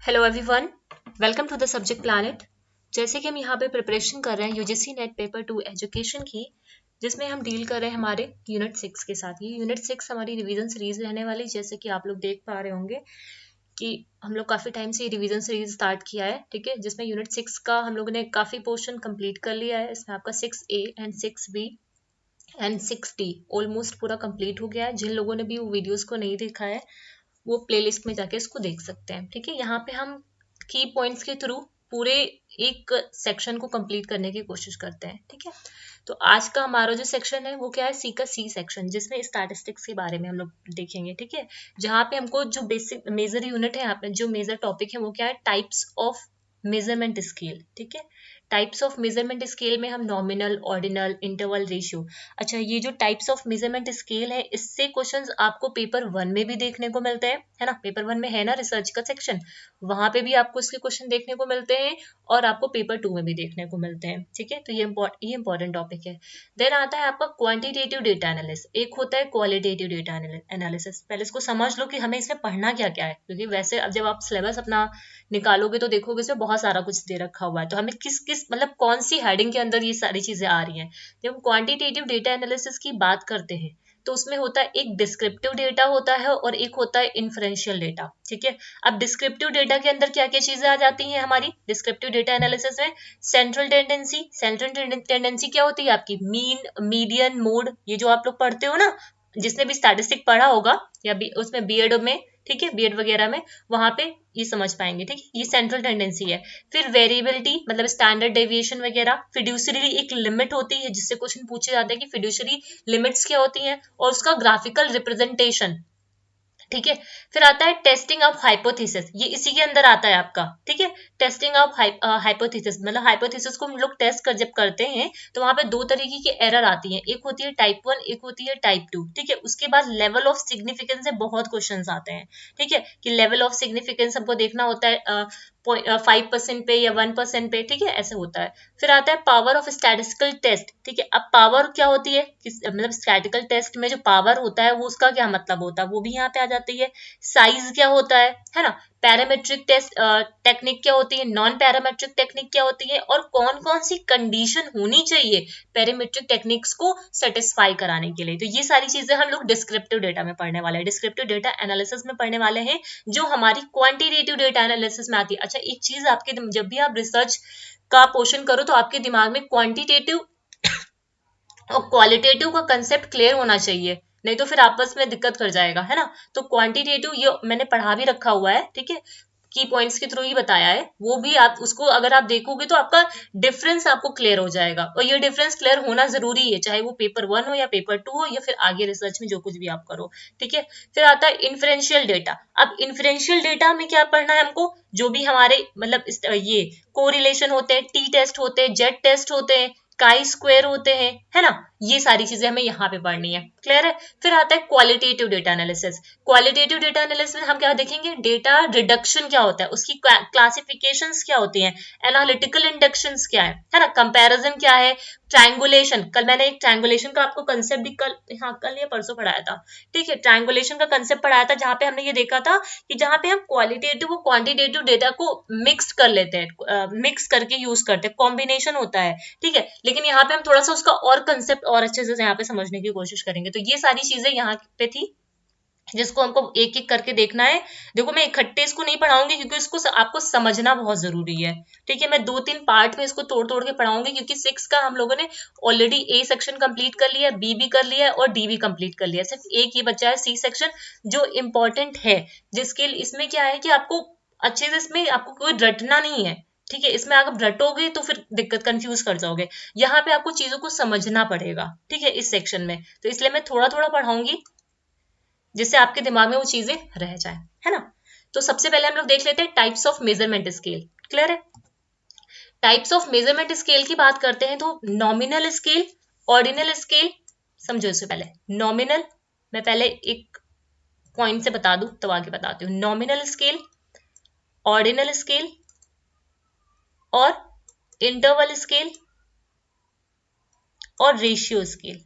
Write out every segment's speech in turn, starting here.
Hello everyone, welcome to the subject planet. जैसे कि हम यहाँ पे प्रिपरेशन कर रहे हैं यूजीसी नेट पेपर 2 एजुकेशन की, जिसमें हम डील कर रहे हैं हमारे यूनिट 6 के साथ। ये यूनिट 6 हमारी रिवीजन सीरीज रहने वाली, जैसे कि आप लोग देख पा रहे होंगे कि हम लोग काफ़ी टाइम से ये रिवीजन सीरीज स्टार्ट किया है, ठीक है, जिसमें यूनिट 6 का हम लोगों ने काफ़ी पोर्शन कंप्लीट कर लिया है। इसमें आपका 6A and 6B and 6D almost पूरा कंप्लीट हो गया है। जिन लोगों ने भी वो वीडियोज़ को नहीं देखा है वो प्लेलिस्ट में जाके इसको देख सकते हैं, ठीक है। यहाँ पे हम की पॉइंट्स के थ्रू पूरे एक सेक्शन को कंप्लीट करने की कोशिश करते हैं, ठीक है। तो आज का हमारा जो सेक्शन है वो क्या है, सी का सी सेक्शन, जिसमें स्टैटिस्टिक्स के बारे में हम लोग देखेंगे, ठीक है। जहाँ पे हमको जो बेसिक मेजर यूनिट है, यहाँ पे जो मेजर टॉपिक है वो क्या है, टाइप्स ऑफ मेजरमेंट स्केल, ठीक है। टाइप्स ऑफ मेजरमेंट स्केल में हम नॉमिनल, ऑर्डिनल, इंटरवल, रेशियो। अच्छा, ये जो टाइप्स ऑफ मेजरमेंट स्केल है, इससे क्वेश्चंस आपको पेपर 1 में भी देखने को मिलते हैं, है ना। पेपर 1 में है ना रिसर्च का सेक्शन, वहां पे भी आपको इसके क्वेश्चन देखने को मिलते हैं और आपको पेपर 2 में भी देखने को मिलते हैं, ठीक है। तो ये इंपॉर्टेंट टॉपिक है। देन आता है आपका क्वांटिटेटिव डेटा एनालिसिस, एक होता है क्वालिटेटिव डेटा एनालिसिस। पहले इसको समझ लो कि हमें इसमें पढ़ना क्या क्या है, क्योंकि वैसे अब जब आप सिलेबस अपना निकालोगे तो देखोगे इसमें बहुत सारा कुछ दे रखा हुआ है, तो हमें किस किस मतलब कौन सी हेडिंग के अंदर ये सारी चीजें आ रही हैं। जब हम क्वांटिटेटिव डेटा एनालिसिस की बात करते हैं तो उसमें होता है एक डिस्क्रिप्टिव डेटा होता है और एक होता है इन्फ्रेंशियल डेटा, ठीक है। अब डिस्क्रिप्टिव डेटा के अंदर क्या क्या चीजें आ जाती हैं हमारी डिस्क्रिप्टिव डेटा एनालिसिस में, सेंट्रल टेंडेंसी क्या होती है आपकी, मीन, मीडियन, मोड। ये जो आप लोग पढ़ते हो ना, जिसने भी स्टैटिस्टिक पढ़ा होगा या उसमें बीएड में, ठीक है, बीएड वगैरह में, वहां पे ये समझ पाएंगे, ठीक है। ये सेंट्रल टेंडेंसी है। फिर वेरिएबिलिटी मतलब स्टैंडर्ड डेविएशन वगैरह। फिड्यूशरी एक लिमिट होती है जिससे क्वेश्चन पूछे जाते हैं कि फिड्यूशरी लिमिट्स क्या होती हैं, और उसका ग्राफिकल रिप्रेजेंटेशन, ठीक है। फिर आता है टेस्टिंग ऑफ हाइपोथेसिस, ये इसी के अंदर आता है आपका, ठीक है। टेस्टिंग ऑफ हाइपोथेसिस मतलब हाइपोथेसिस को हम लोग टेस्ट कर जब करते हैं तो वहां पे दो तरीके की एरर आती है, एक होती है टाइप 1, एक होती है टाइप 2, ठीक है। उसके बाद लेवल ऑफ सिग्निफिकेंस से बहुत क्वेश्चंस आते हैं, ठीक है, कि लेवल ऑफ सिग्निफिकेंस हमको देखना होता है 5% पे या 1% पे, ठीक है, ऐसे होता है। फिर आता है पावर ऑफ स्टैटिस्टिकल टेस्ट, ठीक है। अब पावर क्या होती है, मतलब स्टैटिस्टिकल टेस्ट में जो पावर होता है वो उसका क्या मतलब होता है, वो भी यहाँ पे आ जाती है। साइज क्या होता है ना। पैरामेट्रिक टेस्ट टेक्निक क्या होती है, नॉन पैरामेट्रिक टेक्निक क्या होती है, और कौन कौन सी कंडीशन होनी चाहिए पैरामेट्रिक टेक्निक्स को सेटिस्फाई कराने के लिए। तो ये सारी चीजें हम लोग डिस्क्रिप्टिव डेटा में पढ़ने वाले हैं, डिस्क्रिप्टिव डेटा एनालिसिस में पढ़ने वाले हैं, जो हमारी क्वांटिटेटिव डेटा एनालिसिस में आती है। अच्छा, एक चीज आपके जब भी आप रिसर्च का पोर्शन करो तो आपके दिमाग में क्वांटिटेटिव और क्वालिटेटिव का कंसेप्ट क्लियर होना चाहिए, नहीं तो फिर आपस में दिक्कत कर जाएगा, है ना। तो क्वांटिटेटिव ये मैंने पढ़ा भी रखा हुआ है, ठीक है, की पॉइंट्स के थ्रू ही बताया है, वो भी आप उसको अगर आप देखोगे तो आपका डिफरेंस आपको क्लियर हो जाएगा, और ये डिफरेंस क्लियर होना जरूरी है, चाहे वो पेपर 1 हो या पेपर 2 हो या फिर आगे रिसर्च में जो कुछ भी आप करो, ठीक है। फिर आता है इन्फ्रेंशियल डेटा। अब इन्फ्रेंशियल डेटा में क्या पढ़ना है हमको, जो भी हमारे मतलब ये कोरिलेशन होते हैं, टी टेस्ट होते हैं, जेड टेस्ट होते हैं, काई स्क्वायर होते हैं, है ना। ये सारी चीजें हमें यहाँ पे पढ़नी है, क्लियर है। फिर आता है qualitative data analysis. Qualitative data analysis में हम क्या देखेंगे, डेटा रिडक्शन क्या होता है, उसकी क्लासिफिकेशंस क्या होती हैं, एनालिटिकल इंडक्शंस क्या है ना, कंपैरिजन क्या है, ट्रायंगुलेशन। कल मैंने एक ट्रायंगुलेशन का आपको कंसेप्ट भी कल या परसों पढ़ाया था, ठीक है। ट्रायंगुलेशन का कंसेप्ट पढ़ाया था, जहां पे हमने ये देखा था कि जहां पे हम क्वालिटेटिव और क्वांटिटेटिव डेटा को मिक्स कर लेते हैं, मिक्स करके यूज करते हैं, कॉम्बिनेशन होता है, ठीक है। लेकिन यहाँ पे हम थोड़ा सा उसका और कंसेप्ट और अच्छे से यहाँ पे समझने की कोशिश करेंगे। तो ये सारी चीजें यहाँ पे थी जिसको हमको एक एक करके देखना है। देखो, मैं इकट्ठे इसको नहीं पढ़ाऊंगी क्योंकि इसको आपको समझना बहुत जरूरी है, ठीक है। मैं 2-3 पार्ट में इसको तोड़ तोड़ के पढ़ाऊंगी, क्योंकि 6 का हम लोगों ने ऑलरेडी ए सेक्शन कंप्लीट कर लिया, बी भी कर लिया है और डी भी कंप्लीट कर लिया, सिर्फ एक ही बचा है सी सेक्शन, जो इम्पोर्टेंट है, जिसके इसमें क्या है कि आपको अच्छे से इसमें आपको कोई रटना नहीं है, ठीक है। इसमें अगर रटोगे तो फिर दिक्कत, कंफ्यूज कर जाओगे। यहाँ पे आपको चीजों को समझना पड़ेगा, ठीक है, इस सेक्शन में। तो इसलिए मैं थोड़ा थोड़ा पढ़ाऊंगी जिससे आपके दिमाग में वो चीजें रह जाए, है ना। तो सबसे पहले हम लोग देख लेते हैं types of measurement scale, clear है। टाइप्स ऑफ मेजरमेंट स्केल की बात करते हैं तो नॉमिनल स्केल, ऑर्डिनल स्केल। समझो इससे पहले नॉमिनल, मैं पहले एक पॉइंट से बता दूं तब आगे बताती हूँ। नॉमिनल स्केल, ऑर्डिनल स्केल और इंटरवल स्केल और रेशियो स्केल,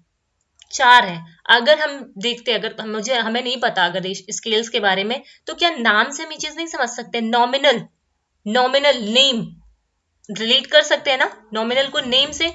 4 है। अगर हम देखते, अगर हमें नहीं पता अगर स्केल्स के बारे में, तो क्या नाम से हम ये चीज नहीं समझ सकते? नॉमिनल, नॉमिनल नेम रिलेट कर सकते हैं ना, नॉमिनल को नेम से,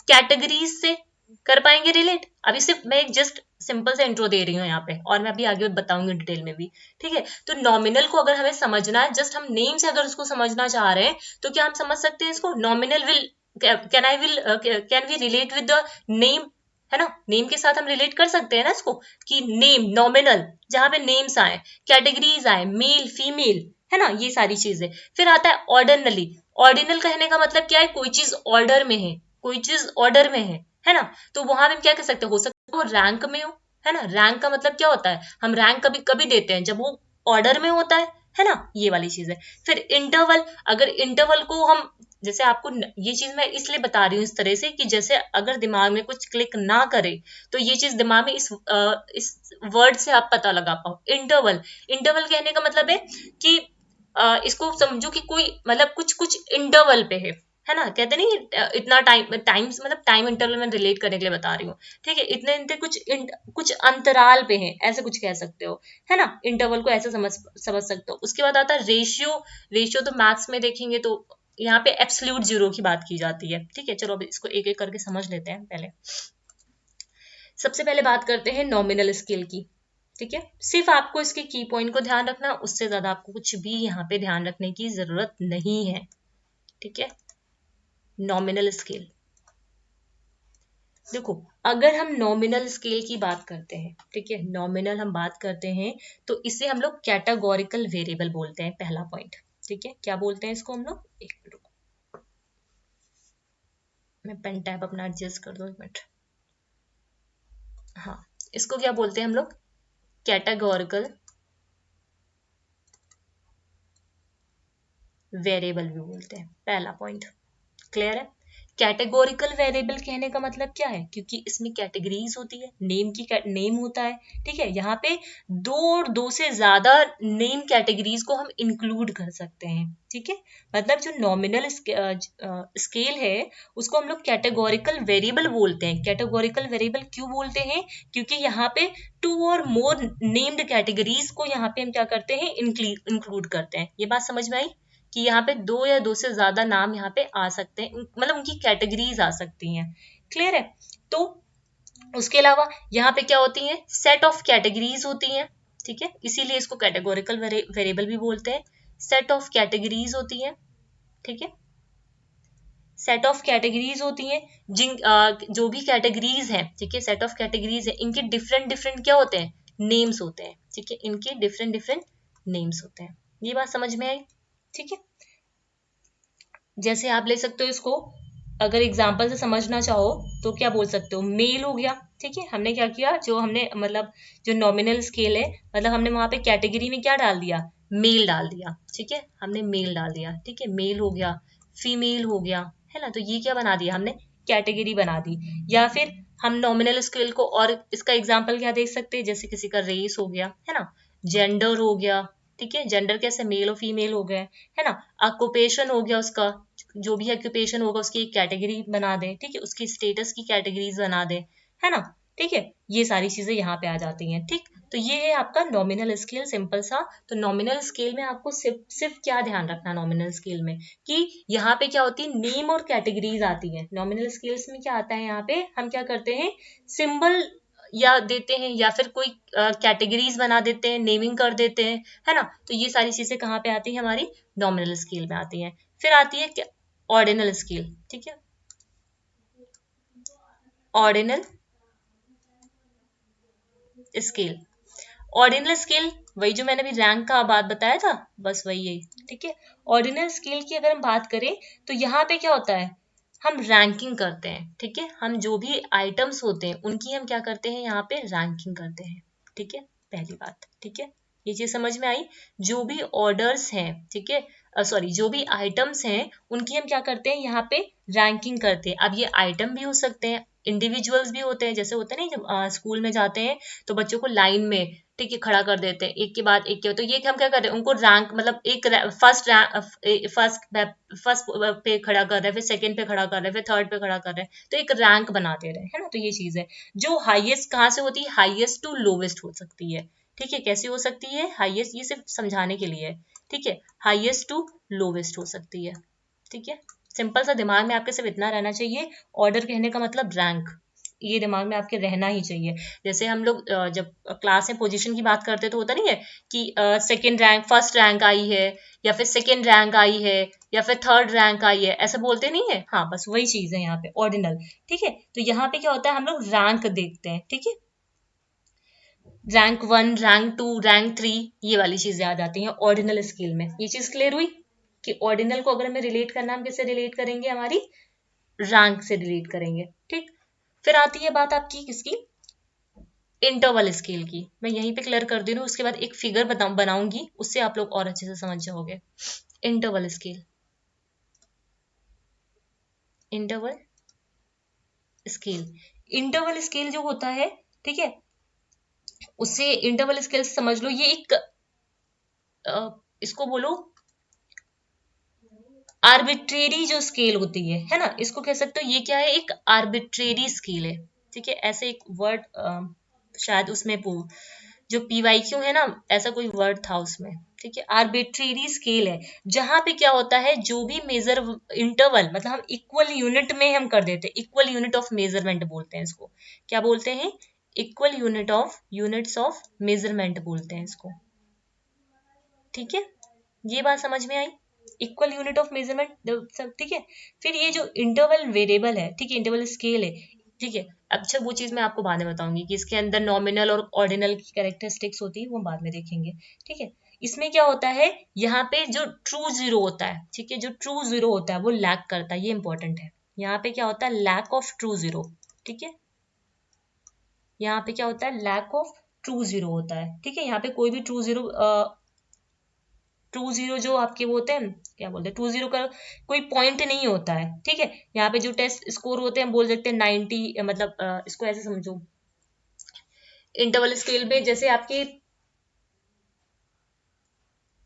कैटेगरीज से कर पाएंगे रिलेट। अभी सिर्फ मैं एक जस्ट सिंपल सा इंट्रो दे रही हूँ यहाँ पे, और मैं अभी आगे बताऊंगी डिटेल में भी, ठीक है। तो नॉमिनल को अगर हमें समझना है, जस्ट हम नेम से अगर उसको समझना चाह रहे हैं, तो क्या हम समझ सकते हैं इसको? Nominal will, can we relate with the name, है ना, नेम के साथ हम रिलेट कर सकते हैं ना इसको, कि नेम, नॉमिनल, जहां पे नेम्स आए, कैटेगरीज आए, मेल फीमेल, है ना, ये सारी चीजें। फिर आता है ऑर्डिनली। ऑर्डिनल कहने का मतलब क्या है? कोई चीज ऑर्डर में है, कोई चीज ऑर्डर में है ना, तो वहां पे हम क्या कर सकते हैं? हो सकता है वो रैंक में हो, है ना। रैंक का मतलब क्या होता है? हम रैंक कभी कभी देते हैं जब वो ऑर्डर में होता है ना, ये वाली चीज है। फिर इंटरवल, अगर इंटरवल को हम, जैसे आपको ये चीज मैं इसलिए बता रही हूँ इस तरह से, कि जैसे अगर दिमाग में कुछ क्लिक ना करे, तो ये चीज दिमाग में इस वर्ड से आप पता लगा पाओ। इंटरवल, इंटरवल कहने का मतलब है कि इसको समझो कि कोई मतलब कुछ कुछ इंटरवल पे है ना, कहते नहीं इतना टाइम, मतलब टाइम इंटरवल में रिलेट करने के लिए बता रही हूँ, ठीक है। इतने इतने कुछ अंतराल पे है, ऐसे कुछ कह सकते हो, है ना। इंटरवल को ऐसे समझ सकते हो। उसके बाद आता है रेशियो। रेशियो तो मैथ्स में देखेंगे तो यहाँ पे एब्सोल्यूट जीरो की बात की जाती है, ठीक है। चलो अब इसको एक एक करके समझ लेते हैं। पहले सबसे पहले बात करते हैं नॉमिनल स्केल की, ठीक है। सिर्फ आपको इसके की पॉइंट को ध्यान रखना, उससे ज्यादा आपको कुछ भी यहाँ पे ध्यान रखने की जरूरत नहीं है, ठीक है। नॉमिनल स्केल, देखो अगर हम नॉमिनल स्केल की बात करते हैं, ठीक है, नॉमिनल हम बात करते हैं, तो इसे हम लोग कैटेगोरिकल वेरिएबल बोलते हैं। पहला पॉइंट, ठीक है, क्या बोलते हैं इसको हम लोग? एक मिनट रुको, मैं पेन टैब अपना एडजस्ट कर दो, एक मिनट। हाँ, इसको क्या बोलते हैं हम लोग? कैटेगोरिकल वेरिएबल भी बोलते हैं। पहला पॉइंट क्लियर है। कैटेगोरिकल वेरिएबल कहने का मतलब क्या है? क्योंकि इसमें कैटेगरीज होती है, नेम की नेम होता है, ठीक है। यहाँ पे दो और दो से ज्यादा नेम कैटेगरीज को हम इंक्लूड कर सकते हैं, ठीक है। मतलब जो नॉमिनल स्केल है उसको हम लोग कैटेगोरिकल वेरिएबल बोलते हैं। कैटेगोरिकल वेरिएबल क्यों बोलते हैं? क्योंकि यहाँ पे टू और मोर नेम्ड कैटेगरीज को यहाँ पे हम क्या करते हैं? इंक्लूड करते हैं। ये बात समझ में आई कि यहाँ पे दो या दो से ज्यादा नाम यहाँ पे आ सकते हैं, मतलब उनकी कैटेगरीज आ सकती हैं। क्लियर है। तो उसके अलावा यहाँ पे क्या होती है? सेट ऑफ कैटेगरीज होती हैं, ठीक है, इसीलिए इसको कैटेगोरिकल वेरिएबल भी बोलते हैं। सेट ऑफ कैटेगरीज होती है, ठीक है, सेट ऑफ कैटेगरीज होती हैं। जो भी कैटेगरीज हैं, ठीक है, सेट ऑफ कैटेगरीज है, इनके डिफरेंट डिफरेंट क्या होते हैं? नेम्स होते हैं, ठीक है, इनके डिफरेंट डिफरेंट नेम्स होते हैं। ये बात समझ में आई, ठीक है। जैसे आप ले सकते हो इसको, अगर एग्जाम्पल से समझना चाहो तो क्या बोल सकते हो? मेल हो गया, ठीक है, हमने क्या किया, जो हमने मतलब जो नॉमिनल स्केल है, मतलब हमने वहां पे कैटेगरी में क्या डाल दिया? मेल डाल दिया, ठीक है, हमने मेल डाल दिया, ठीक है, मेल हो गया, फीमेल हो गया, है ना। तो ये क्या बना दिया हमने? कैटेगरी बना दी। या फिर हम नॉमिनल स्केल को और इसका एग्जाम्पल क्या देख सकते हैं? जैसे किसी का रेस हो गया, है ना, जेंडर हो गया, ठीक है, जेंडर कैसे? मेल और फीमेल हो गए, है ना। ऑक्यूपेशन हो गया, उसका जो भी ऑक्यूपेशन होगा उसकी एक कैटेगरी बना दें, ठीक है, उसकी स्टेटस की कैटेगरीज बना दें, है ना, ठीक है। ये सारी चीजें यहाँ पे आ जाती हैं, ठीक। तो ये है आपका नॉमिनल स्केल, सिंपल सा। तो नॉमिनल स्केल में आपको सिर्फ क्या ध्यान रखना नॉमिनल स्केल में, कि यहाँ पे क्या होती है? नेम और कैटेगरीज आती है। नॉमिनल स्केल्स में क्या आता है? यहाँ पे हम क्या करते हैं? सिंबल या देते हैं, या फिर कोई कैटेगरीज बना देते हैं, नेमिंग कर देते हैं, है ना। तो ये सारी चीजें कहाँ पे आती है? हमारी नॉमिनल स्केल में आती हैं। फिर आती है ऑर्डिनल स्केल, ठीक है, ऑर्डिनल स्केल। ऑर्डिनल स्केल वही जो मैंने अभी रैंक का बात बताया था, बस वही है, ठीक है। ऑर्डिनल स्केल की अगर हम बात करें तो यहाँ पे क्या होता है? हम रैंकिंग करते हैं, ठीक है, हम जो भी आइटम्स होते हैं उनकी हम क्या करते हैं? यहाँ पे रैंकिंग करते हैं, ठीक है, पहली बात, ठीक है। ये चीज समझ में आई? जो भी ऑर्डर्स हैं, ठीक है, सॉरी, जो भी आइटम्स हैं उनकी हम क्या करते हैं? यहाँ पे रैंकिंग करते हैं। अब ये आइटम भी हो सकते हैं, इंडिविजुअल्स भी होते हैं, जैसे होते हैं ना जब स्कूल में जाते हैं तो बच्चों को लाइन में, ठीक है, खड़ा कर देते हैं एक के बाद एक के, तो ये हम क्या कर रहे हैं, उनको रैंक मतलब एक फर्स्ट फर्स्ट पे खड़ा कर रहे हैं, फिर सेकंड पे खड़ा कर रहे हैं, फिर थर्ड पे खड़ा कर रहे हैं, तो एक रैंक बना दे रहे हैं, है ना। तो ये चीज है जो हाईएस्ट कहाँ से होती है, हाईएस्ट टू लोवेस्ट हो सकती है, ठीक है। कैसे हो सकती है, हाईएस्ट, ये सिर्फ समझाने के लिए है, ठीक है, हाईएस्ट टू लोवेस्ट हो सकती है, ठीक है। सिंपल सा दिमाग में आपके सिर्फ इतना रहना चाहिए, ऑर्डर कहने का मतलब रैंक, ये दिमाग में आपके रहना ही चाहिए। जैसे हम लोग जब क्लास में पोजीशन की बात करते तो होता नहीं है कि सेकंड रैंक, फर्स्ट रैंक आई है, या फिर सेकंड रैंक आई है, या फिर थर्ड रैंक आई है, ऐसा बोलते नहीं है। हाँ, बस वही चीज है यहाँ पे ऑर्डिनल, ठीक है। तो यहाँ पे क्या होता है, हम लोग रैंक देखते हैं, ठीक है। रैंक 1, रैंक 2, रैंक 3, ये वाली चीजें आ जाती हैं ऑर्डिनल स्केल में। ये चीज क्लियर हुई कि ऑर्डिनल को अगर हमें रिलेट करना, हम किससे रिलेट करेंगे, हमारी रैंक से रिलेट करेंगे, ठीक। फिर आती है बात आपकी किसकी, इंटरवल स्केल की। मैं यहीं पे क्लियर कर दे रही हूँ, उसके बाद एक फिगर बनाऊंगी, उससे आप लोग और अच्छे से समझ जाओगे। Interval scale, interval scale, interval scale जो होता है, ठीक है, उससे इंटरवल स्केल से समझ लो ये एक इसको बोलो आर्बिट्रेरी जो स्केल होती है ना, इसको कह सकते हो ये क्या है, एक आर्बिट्रेरी स्केल है, ठीक है। ऐसे एक वर्ड शायद उसमें जो पीवाईक्यू है ना, ऐसा कोई वर्ड था उसमें, ठीक है। आर्बिट्रेरी स्केल है जहां पे क्या होता है, जो भी मेजर इंटरवल मतलब हम इक्वल यूनिट में हम कर देते हैं, इक्वल यूनिट ऑफ मेजरमेंट बोलते हैं इसको, क्या बोलते हैं, इक्वल यूनिट्स ऑफ मेजरमेंट बोलते हैं इसको, ठीक है। ये बात समझ में आई, इक्वल यूनिट ऑफ मेजरमेंट सब, ठीक है। फिर ये जो इंटरवल वेरिएबल है, ठीक है, इंटरवल स्केल है, ठीक है। अच्छा, वो चीज मैं आपको बाद में बताऊंगी कि इसके अंदर नॉमिनल और ऑर्डिनल की कैरेक्टरिस्टिक्स होती है, वो बाद में देखेंगे, ठीक है। इसमें क्या होता है, यहाँ पे जो ट्रू जीरो होता है, ठीक है, जो ट्रू जीरो होता है वो लैक करता है, ये इंपॉर्टेंट है। यहाँ पे क्या होता है, लैक ऑफ ट्रू जीरो, ठीक है। यहाँ पे क्या होता है, लैक ऑफ ट्रू जीरो होता है, ठीक है। यहाँ पे कोई भी ट्रू जीरो जो आपके वो होते हैं, क्या बोलते हैं, ट्रू जीरो का कोई पॉइंट नहीं होता है, ठीक है। यहाँ पे जो टेस्ट स्कोर होते हैं, बोल सकते हैं 90, मतलब इसको ऐसे समझो, इंटरवल स्केल में जैसे आपके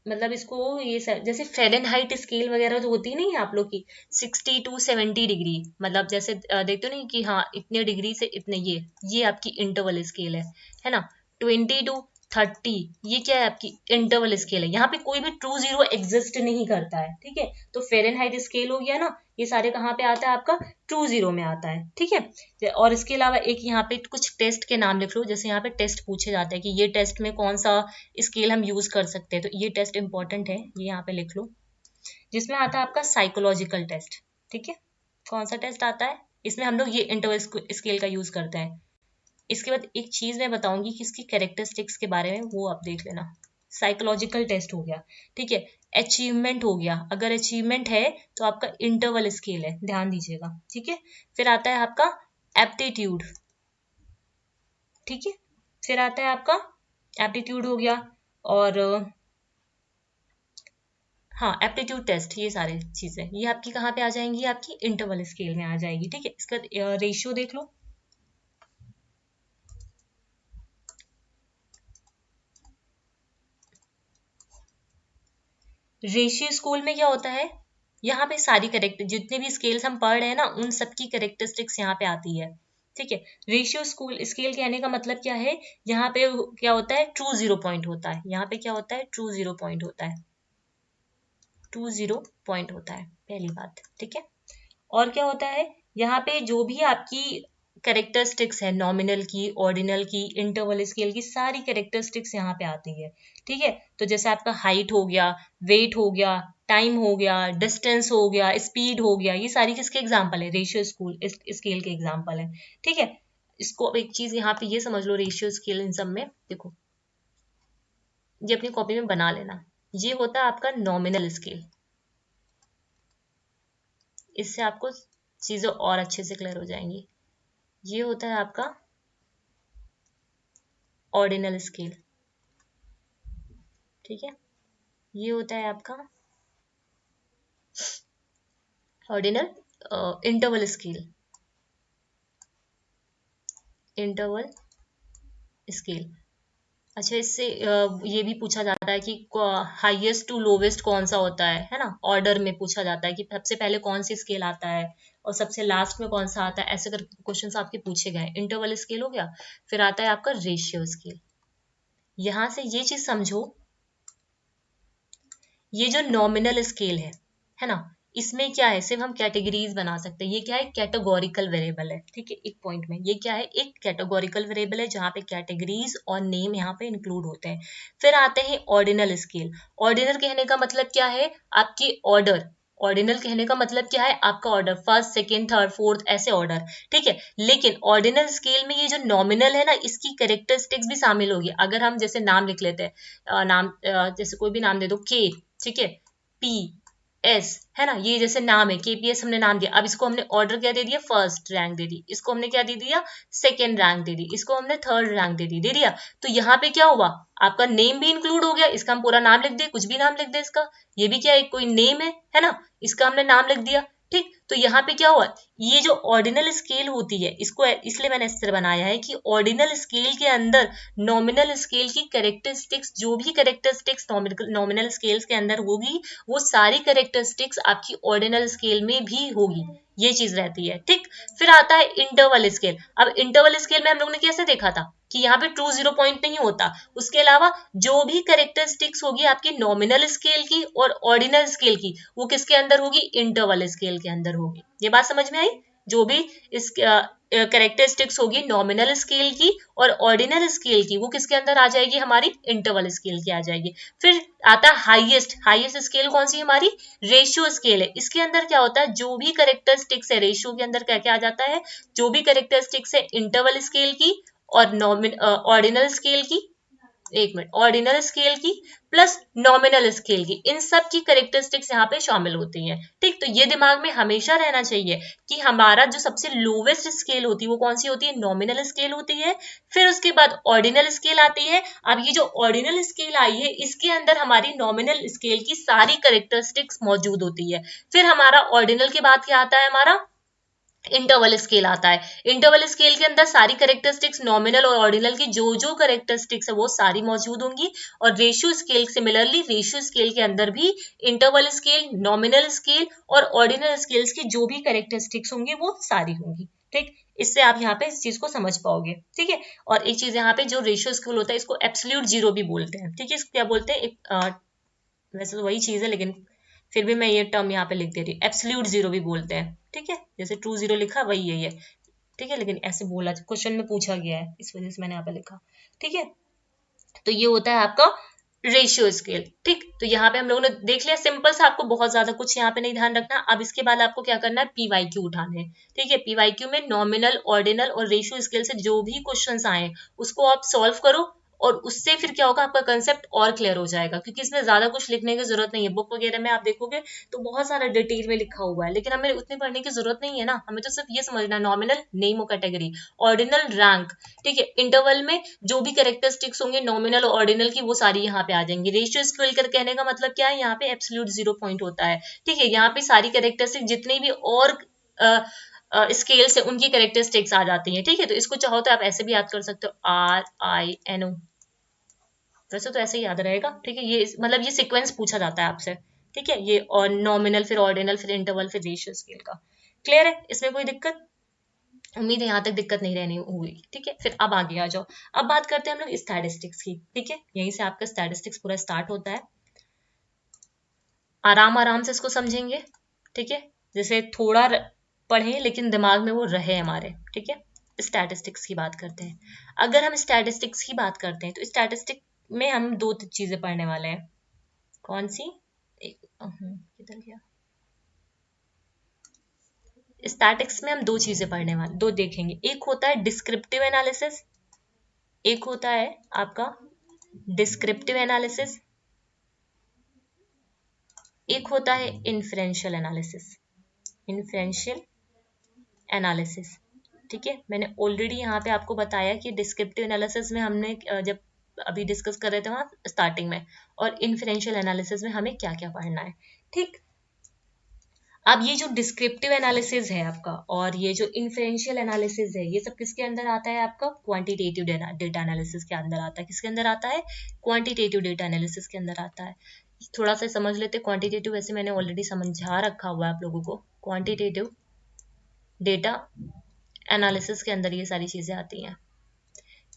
मतलब इसको ये जैसे फेरेनहाइट स्केल वगैरह जो होती है नहीं आप लोग की, 60 to 70 डिग्री, मतलब जैसे देखते हो नहीं कि हाँ इतने डिग्री से इतने, ये आपकी इंटरवल स्केल है ना। 20 to 30, ये क्या है, आपकी इंटरवल स्केल है। यहाँ पे कोई भी ट्रू जीरो एग्जिस्ट नहीं करता है, ठीक है। तो फेरेनहाइट स्केल हो गया ना, ये सारे कहाँ पे आता है, आपका ट्रू जीरो में आता है, ठीक है। और इसके अलावा एक यहाँ पे कुछ टेस्ट के नाम लिख लो, जैसे यहाँ पे टेस्ट पूछे जाते हैं कि ये टेस्ट में कौन सा स्केल हम यूज कर सकते हैं, तो ये टेस्ट इंपॉर्टेंट है, ये यहाँ पे लिख लो। जिसमें आता है आपका साइकोलॉजिकल टेस्ट, ठीक है। कौन सा टेस्ट आता है, इसमें हम लोग ये इंटरवल स्केल का यूज करते हैं। इसके बाद एक चीज मैं बताऊंगी कि इसकी कैरेक्टरिस्टिक्स के बारे में, वो आप देख लेना। साइकोलॉजिकल टेस्ट हो गया, ठीक है। अचीवमेंट हो गया, अगर अचीवमेंट है तो आपका इंटरवल स्केल है, ध्यान दीजिएगा, ठीक है। फिर आता है आपका एप्टीट्यूड, ठीक है। फिर आता है आपका एप्टीट्यूड हो गया, और हाँ एप्टीट्यूड टेस्ट, ये सारी चीजें ये आपकी कहाँ पे आ जाएंगी, आपकी इंटरवल स्केल में आ जाएगी, ठीक है। इसका रेशियो देख लो, रेशियो स्कूल में क्या होता है, यहाँ पे सारी करेक्ट जितने भी स्केल्स हम पढ़ रहे हैं ना, उन सबकी करेक्टरिस्टिक्स यहाँ पे आती है, ठीक है। रेशियो स्कूल स्केल कहने का मतलब क्या है, यहाँ पे क्या होता है, ट्रू जीरो पॉइंट होता है, यहाँ पे क्या होता है, ट्रू जीरो पॉइंट होता है, ट्रू जीरो पॉइंट होता है, पहली बात, ठीक है। और क्या होता है, यहाँ पे जो भी आपकी कैरेक्टरिस्टिक्स है, नॉमिनल की, ऑर्डिनल की, इंटरवल स्केल की, सारी कैरेक्टरिस्टिक्स यहाँ पे आती है, ठीक है। तो जैसे आपका हाइट हो गया, वेट हो गया, टाइम हो गया, डिस्टेंस हो गया, स्पीड हो गया, ये सारी किसके एग्जाम्पल है, रेशियो स्केल के एग्जाम्पल है, ठीक है। इसको एक चीज यहाँ पे ये समझ लो, रेशियो स्केल इन सब में देखो, ये अपनी कॉपी में बना लेना। ये होता है आपका नॉमिनल स्केल, इससे आपको चीजें और अच्छे से क्लियर हो जाएंगी। ये होता है आपका ऑर्डिनल स्केल, ठीक है। ये होता है आपका ordinal interval scale, interval scale. अच्छा, इससे ये भी पूछा जाता है कि हाईएस्ट टू लोवेस्ट कौन सा होता है ना, ऑर्डर में पूछा जाता है कि सबसे पहले कौन सी स्केल आता है और सबसे लास्ट में कौन सा आता है, ऐसे कर क्वेश्चंस आपके पूछे गए। इंटरवल स्केल हो गया, फिर आता है आपका रेशियो स्केल। यहां से ये चीज समझो, ये जो नॉमिनल स्केल है ना, इसमें क्या है, सिर्फ हम कैटेगरीज बना सकते हैं। ये क्या है, कैटेगोरिकल वेरिएबल है, ठीक है। एक पॉइंट में ये क्या है, एक कैटेगोरिकल वेरिएबल है जहां पे कैटेगरीज और नेम यहाँ पे इंक्लूड होते हैं। फिर आते हैं ऑर्डिनल स्केल। ऑर्डिनल कहने का मतलब क्या है, आपकी ऑर्डर। ऑर्डिनल कहने का मतलब क्या है, आपका order, first second third fourth ऐसे ऑर्डर, ठीक है। लेकिन ऑर्डिनल स्केल में ये जो नॉमिनल है ना, इसकी कैरेक्टरिस्टिक्स भी शामिल होगी। अगर हम जैसे नाम लिख लेते हैं, नाम जैसे कोई भी नाम दे दो, के, ठीक है, पी एस, है ना, ये जैसे नाम है केपीएस, हमने नाम दिया। अब इसको हमने ऑर्डर क्या दे दिया, फर्स्ट रैंक दे दी, इसको हमने क्या दे दिया, सेकंड रैंक दे दी, इसको हमने थर्ड रैंक दे दिया। तो यहाँ पे क्या हुआ, आपका नेम भी इंक्लूड हो गया। इसका हम पूरा नाम लिख दे, कुछ भी नाम लिख दे इसका, ये भी क्या है, कोई नेम है ना, इसका हमने नाम लिख दिया, ठीक। तो यहाँ पे क्या हुआ, ये जो ऑर्डिनल स्केल होती है, इसको इसलिए मैंने इस तरह बनाया है कि ऑर्डिनल स्केल के अंदर नॉमिनल स्केल की कैरेक्टरिस्टिक्स, जो भी कैरेक्टरिस्टिक्स नॉमिनल स्केल्स के अंदर होगी, वो सारी कैरेक्टरिस्टिक्स आपकी ऑर्डिनल स्केल में भी होगी। ये चीज रहती है, ठीक। फिर आता है इंटरवल स्केल। अब इंटरवल स्केल में हम लोग ने कैसे देखा था कि यहाँ पे ट्रू जीरो पॉइंट नहीं होता, उसके अलावा जो भी कैरेक्टरिस्टिक्स होगी आपकी नॉमिनल स्केल की और ऑर्डिनल स्केल की, वो किसके अंदर होगी, इंटरवल स्केल के अंदर होगी। ये बात समझ में आई, जो भी इस कैरेक्टरिस्टिक्स होगी नॉमिनल स्केल की और ऑर्डिनल स्केल की, वो किसके अंदर आ जाएगी, हमारी इंटरवल स्केल की आ जाएगी। फिर आता है हाईएस्ट। हाईएस्ट स्केल कौन सी, हमारी रेशियो स्केल है। इसके अंदर क्या होता है, जो भी कैरेक्टरिस्टिक्स है, रेशियो के अंदर क्या क्या आ जाता है, जो भी कैरेक्टरिस्टिक्स है इंटरवल स्केल की और ऑर्डिनल स्केल की, एक मिनट, ऑर्डिनल स्केल की प्लस नॉमिनल स्केल की, इन सब की कैरेक्टरिस्टिक्स यहाँ पे शामिल होती हैं, ठीक। तो ये दिमाग में हमेशा रहना चाहिए कि हमारा जो सबसे लोवेस्ट स्केल होती है वो कौन सी होती है, नॉमिनल स्केल होती है। फिर उसके बाद ऑर्डिनल स्केल आती है। अब ये जो ऑर्डिनल स्केल आई है, इसके अंदर हमारी नॉमिनल स्केल की सारी कैरेक्टरिस्टिक्स मौजूद होती है। फिर हमारा ऑर्डिनल के बाद क्या आता है, हमारा इंटरवल स्केल आता है। इंटरवल स्केल के अंदर सारी कैरेक्टरिस्टिक्स नॉमिनल और ऑर्डिनल की जो जो कैरेक्टरिस्टिक्स है वो सारी मौजूद होंगी। और ratio scale, similarly ratio scale के अंदर भी इंटरवल स्केल, नॉमिनल स्केल और ऑर्डिनल स्केल्स की जो भी कैरेक्टरिस्टिक्स होंगी वो सारी होंगी, ठीक। इससे आप यहाँ पे इस चीज को समझ पाओगे, ठीक है। और एक चीज यहाँ पे, जो रेशियो स्केल होता है इसको एब्सोल्यूट जीरो भी बोलते हैं, ठीक है। इसको क्या बोलते हैं, वैसे तो वही चीज है लेकिन फिर भी मैं ये टर्म यहाँ पे लिख दे रही हूँ, एब्सोल्यूट जीरो भी बोलते हैं, ठीक है। जैसे ट्रू जीरो लिखा वही है ये, ठीक है, लेकिन ऐसे बोला, क्वेश्चन में पूछा गया है, इस वजह से मैंने यहाँ पे लिखा, ठीक है। तो ये होता है आपका रेशियो स्केल, ठीक। तो यहाँ पे हम लोगों ने देख लिया, सिंपल सा, आपको बहुत ज्यादा कुछ यहाँ पे नहीं ध्यान रखना। अब इसके बाद आपको क्या करना है, पीवाईक्यू उठाने हैं, ठीक है। पीवाईक्यू में नॉमिनल, ऑर्डिनल और रेशियो स्केल से जो भी क्वेश्चंस आए उसको आप सॉल्व करो, और उससे फिर क्या होगा, आपका कंसेप्ट और क्लियर हो जाएगा, क्योंकि इसमें ज्यादा कुछ लिखने की जरूरत नहीं है। बुक वगैरह में आप देखोगे तो बहुत सारा डिटेल में लिखा हुआ है, लेकिन हमें उतनी पढ़ने की जरूरत नहीं है ना, हमें तो सिर्फ ये समझना, नॉमिनल नेम और कैटेगरी, ऑर्डिनल रैंक, ठीक है। इंटरवल में जो भी कैरेक्टरिस्टिक्स होंगे नॉमिनल और ऑर्डिनल की, वो सारी यहाँ पे आ जाएंगी। रेशियो स्केल कर कहने का मतलब क्या है, यहाँ पे एब्सोल्यूट जीरो पॉइंट होता है, ठीक है। यहाँ पे सारी कैरेक्टरिस्टिक जितनी भी और स्केल से उनकी कैरेक्टरिस्टिक्स आ जाती हैं, ठीक है। तो इसको चाहो तो आप ऐसे भी याद कर सकते हो, RINO, वैसे तो ऐसे ही याद रहेगा, ठीक है। ये मतलब ये सीक्वेंस पूछा जाता है आपसे, ठीक है। ये और नॉमिनल, फिर ऑर्डिनल, फिर इंटरवल, फिर रेशियो स्केल का। क्लियर है, इसमें कोई दिक्कत, उम्मीद है यहाँ तक दिक्कत नहीं रहनी हुई, ठीक है। फिर अब आगे आ जाओ, अब बात करते हैं हम लोग स्टैटिस्टिक्स की, ठीक है। यहीं से आपका स्टैटिस्टिक्स पूरा स्टार्ट होता है। आराम आराम से इसको समझेंगे, ठीक है। जैसे थोड़ा पढ़ें लेकिन दिमाग में वो रहे हमारे, ठीक है। स्टैटिस्टिक्स की बात करते हैं। अगर हम स्टैटिस्टिक्स की बात करते हैं तो स्टैटिस्टिक में हम दो चीजें पढ़ने वाले हैं। कौन सी, किधर गया, स्टैटिक्स में हम दो चीजें पढ़ने वाले, दो देखेंगे। एक होता है डिस्क्रिप्टिव एनालिसिस, एक होता है आपका डिस्क्रिप्टिव एनालिसिस, एक होता है इन्फ्रेंशियल एनालिसिस। इन्फ्रेंशियल एनालिसिस, ठीक है। मैंने ऑलरेडी यहाँ पे आपको बताया कि डिस्क्रिप्टिव एनालिसिस में हमने जब अभी डिस्कस कर रहे थे वहां स्टार्टिंग में, और इन्फ्रेंशियल एनालिसिस में हमें क्या क्या पढ़ना है, ठीक। अब ये जो डिस्क्रिप्टिव एनालिसिस है आपका और ये जो इन्फरेंशियल एनालिसिस है, ये सब किसके अंदर आता है? आपका क्वांटिटेटिव डेटा एनालिसिस के अंदर आता है। किसके अंदर आता है? क्वांटिटेटिव डेटा एनालिसिस के अंदर आता है। थोड़ा सा समझ लेते हैं क्वांटिटेटिव, वैसे मैंने ऑलरेडी समझा रखा हुआ है आप लोगों को। क्वांटिटेटिव डेटा एनालिसिस के अंदर ये सारी चीजें आती हैं,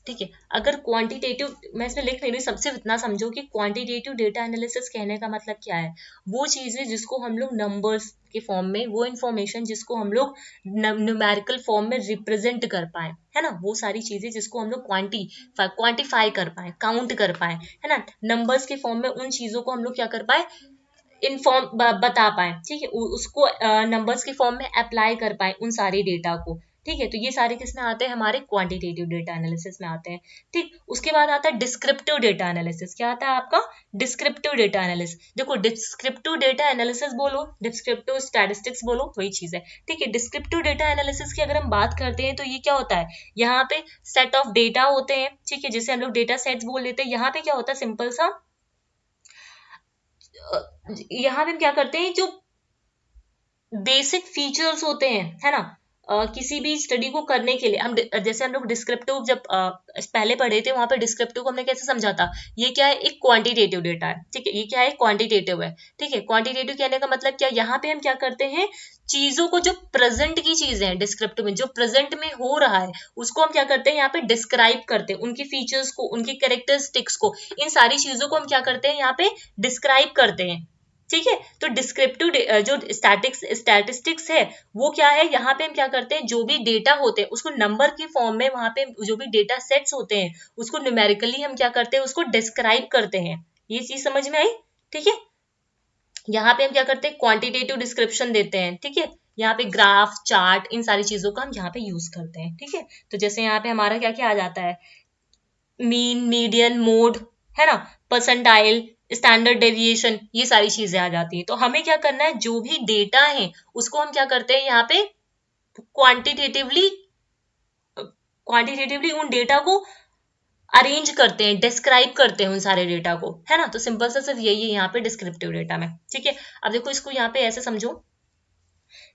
ठीक है। अगर क्वांटिटेटिव, मैं इसमें लिख नहीं रही, सबसे इतना समझो कि क्वांटिटेटिव डेटा एनालिसिस कहने का मतलब क्या है। वो चीजें जिसको हम लोग नंबर्स के फॉर्म में, वो इंफॉर्मेशन जिसको हम लोग न्यूमेरिकल फॉर्म में रिप्रेजेंट कर पाए, है ना, वो सारी चीजें जिसको हम लोग क्वांटिफाई कर पाए, काउंट कर पाए, है ना, नंबर्स के फॉर्म में उन चीजों को हम लोग क्या कर पाए, बता पाए, ठीक है, उसको नंबर्स के फॉर्म में अप्लाई कर पाए उन सारे डेटा को, ठीक है। तो ये सारे किसमें आते हैं? हमारे क्वांटिटेटिव डेटा एनालिसिस में आते हैं, ठीक। उसके बाद आता है डिस्क्रिप्टिव डेटा एनालिसिस। क्या आता है आपका? Descriptive data analysis. देखो, डिस्क्रिप्टिव डेटा एनालिसिस बोलो, डिस्क्रिप्टिव स्टैटिस्टिक्स बोलो, वही चीज है, ठीक है। डिस्क्रिप्टिव डेटा एनालिसिस की अगर हम बात करते हैं तो ये क्या होता है? यहाँ पे सेट ऑफ डेटा होते हैं, ठीक है, जिसे हम लोग डेटा सेट्स बोल लेते हैं। यहाँ पे क्या होता है? सिंपल सा, यहाँ पे हम क्या करते हैं, जो बेसिक फीचर्स होते हैं, है ना, किसी भी स्टडी को करने के लिए हम जैसे हम लोग डिस्क्रिप्टिव जब पहले पढ़े थे, वहां पे डिस्क्रिप्टिव को हमने कैसे समझा था? ये क्या है? एक क्वांटिटेटिव डेटा है, ठीक है। ये क्या है? क्वांटिटेटिव है, ठीक है। क्वांटिटेटिव कहने का मतलब क्या? यहाँ पे हम क्या करते हैं, चीजों को, जो प्रेजेंट की चीजें हैं डिस्क्रिप्टिव में, जो प्रेजेंट में हो रहा है, उसको हम क्या करते हैं, यहाँ पे डिस्क्राइब करते हैं, उनकी फीचर्स को, उनकी कैरेक्टरिस्टिक्स को, इन सारी चीजों को हम क्या करते हैं, यहाँ पे डिस्क्राइब करते हैं, ठीक है। तो डिस्क्रिप्टिव जो स्टैटिस्टिक्स है, वो क्या है? यहाँ पे हम क्या करते हैं, जो भी डेटा होते हैं उसको नंबर की फॉर्म में, वहां पे जो भी डेटा सेट्स होते हैं उसको न्यूमेरिकली हम क्या करते हैं, उसको डिस्क्राइब करते हैं। ये चीज समझ में आई? ठीक है। यहाँ पे हम क्या करते हैं? क्वांटिटेटिव डिस्क्रिप्शन देते हैं, ठीक है। यहाँ पे ग्राफ, चार्ट, इन सारी चीजों का हम यहाँ पे यूज करते हैं, ठीक है। तो जैसे यहाँ पे हमारा क्या क्या आ जाता है? मीन, मीडियन, मोड, है ना, परसेंटाइल, स्टैंडर्ड डेविएशन, ये सारी चीजें आ जाती है। तो हमें क्या करना है, जो भी डेटा है उसको हम क्या करते हैं, यहाँ पे क्वांटिटेटिवली क्वांटिटेटिवली उन डेटा को अरेंज करते हैं, डिस्क्राइब करते हैं उन सारे डेटा को, है ना। तो सिंपल सा सिर्फ यही है यहाँ पे डिस्क्रिप्टिव डेटा में, ठीक है। अब देखो, इसको यहाँ पे ऐसे समझो,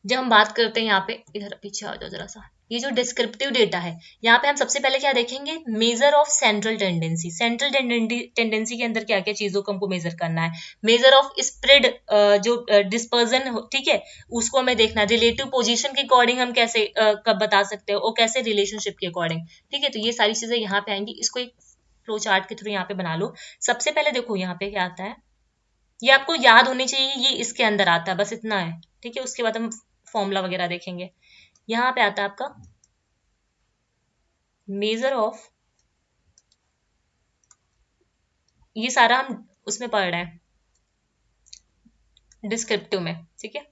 जब हम बात करते हैं यहाँ पे, इधर पीछे आ जाओ जरा सा, ये जो डिस्क्रिप्टिव डेटा है, यहाँ पे हम सबसे पहले क्या देखेंगे? Measure of central tendency. Central tendency के अंदर क्या क्या चीजों को हमको मेजर करना है? मेजर ऑफ स्प्रेड, जो डिस्पर्जन, ठीक है, उसको हमें देखना है। रिलेटिव पोजीशन के अकॉर्डिंग हम कैसे कब बता सकते हो, और कैसे रिलेशनशिप के अकॉर्डिंग, ठीक है। तो ये सारी चीजें यहाँ पे आएंगी। इसको एक फ्लो चार्ट के थ्रू यहाँ पे बना लो। सबसे पहले देखो यहाँ पे क्या आता है, ये आपको याद होनी चाहिए, ये इसके अंदर आता है, बस इतना है, ठीक है। उसके बाद हम फॉर्मूला वगैरह देखेंगे। यहाँ पे आता है आपका मेजर ऑफ, ये सारा हम उसमें पढ़ रहे हैं डिस्क्रिप्टिव में, ठीक है।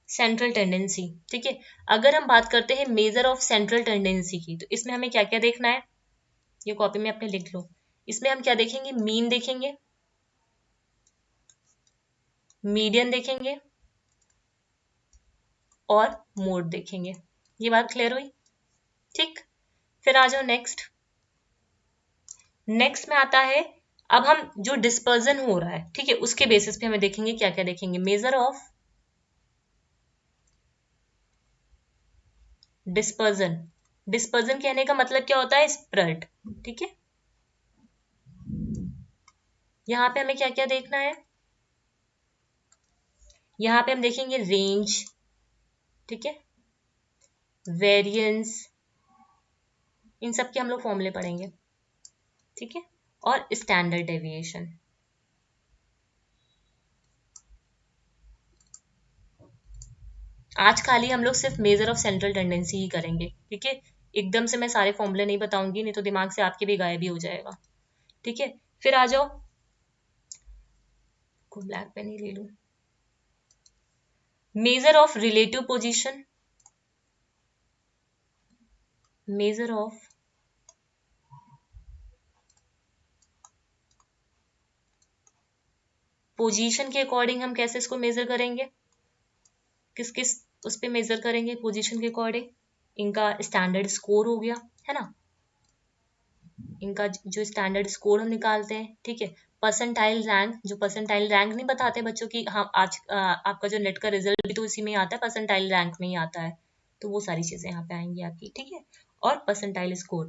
सेंट्रल टेंडेंसी, ठीक है। अगर हम बात करते हैं मेजर ऑफ सेंट्रल टेंडेंसी की, तो इसमें हमें क्या क्या देखना है, ये कॉपी में अपने लिख लो। इसमें हम क्या देखेंगे? मीन देखेंगे, मीडियन देखेंगे, और मोड देखेंगे। ये बात क्लियर हुई? ठीक। फिर आ जाओ नेक्स्ट। नेक्स्ट में आता है, अब हम जो डिस्पर्जन हो रहा है, ठीक है, उसके बेसिस पे हमें देखेंगे, क्या क्या देखेंगे? Measure of dispersion. डिस्पर्जन कहने का मतलब क्या होता है? स्प्रेड, ठीक है। यहाँ पे हमें क्या क्या देखना है? यहाँ पे हम देखेंगे रेंज, ठीक है, वेरिएंस, इन सब के हम लोग फॉर्मूले पढ़ेंगे, ठीक है, और स्टैंडर्ड डेविएशन। आज खाली हम लोग सिर्फ मेजर ऑफ सेंट्रल टेंडेंसी ही करेंगे, ठीक है। एकदम से मैं सारे फॉर्मूले नहीं बताऊंगी, नहीं तो दिमाग से आपके भी गायब ही हो जाएगा, ठीक है। फिर आ जाओ, को ब्लैक पेन ही ले लूं। Measure of relative position, measure of position के अकॉर्डिंग हम कैसे इसको मेजर करेंगे? किस किस उस पे मेजर करेंगे पोजीशन के अकॉर्डिंग? इनका स्टैंडर्ड स्कोर हो गया, है ना, इनका जो स्टैंडर्ड स्कोर हम निकालते हैं, ठीक है। परसेंटाइल रैंक, जो परसेंटाइल रैंक नहीं बताते बच्चों की, हाँ आज आपका जो नेट का रिजल्ट भी तो इसी में ही आता है, परसेंटाइल रैंक में ही आता है, तो वो सारी चीजें यहाँ पे आएंगी आपकी, ठीक है। और परसेंटाइल स्कोर,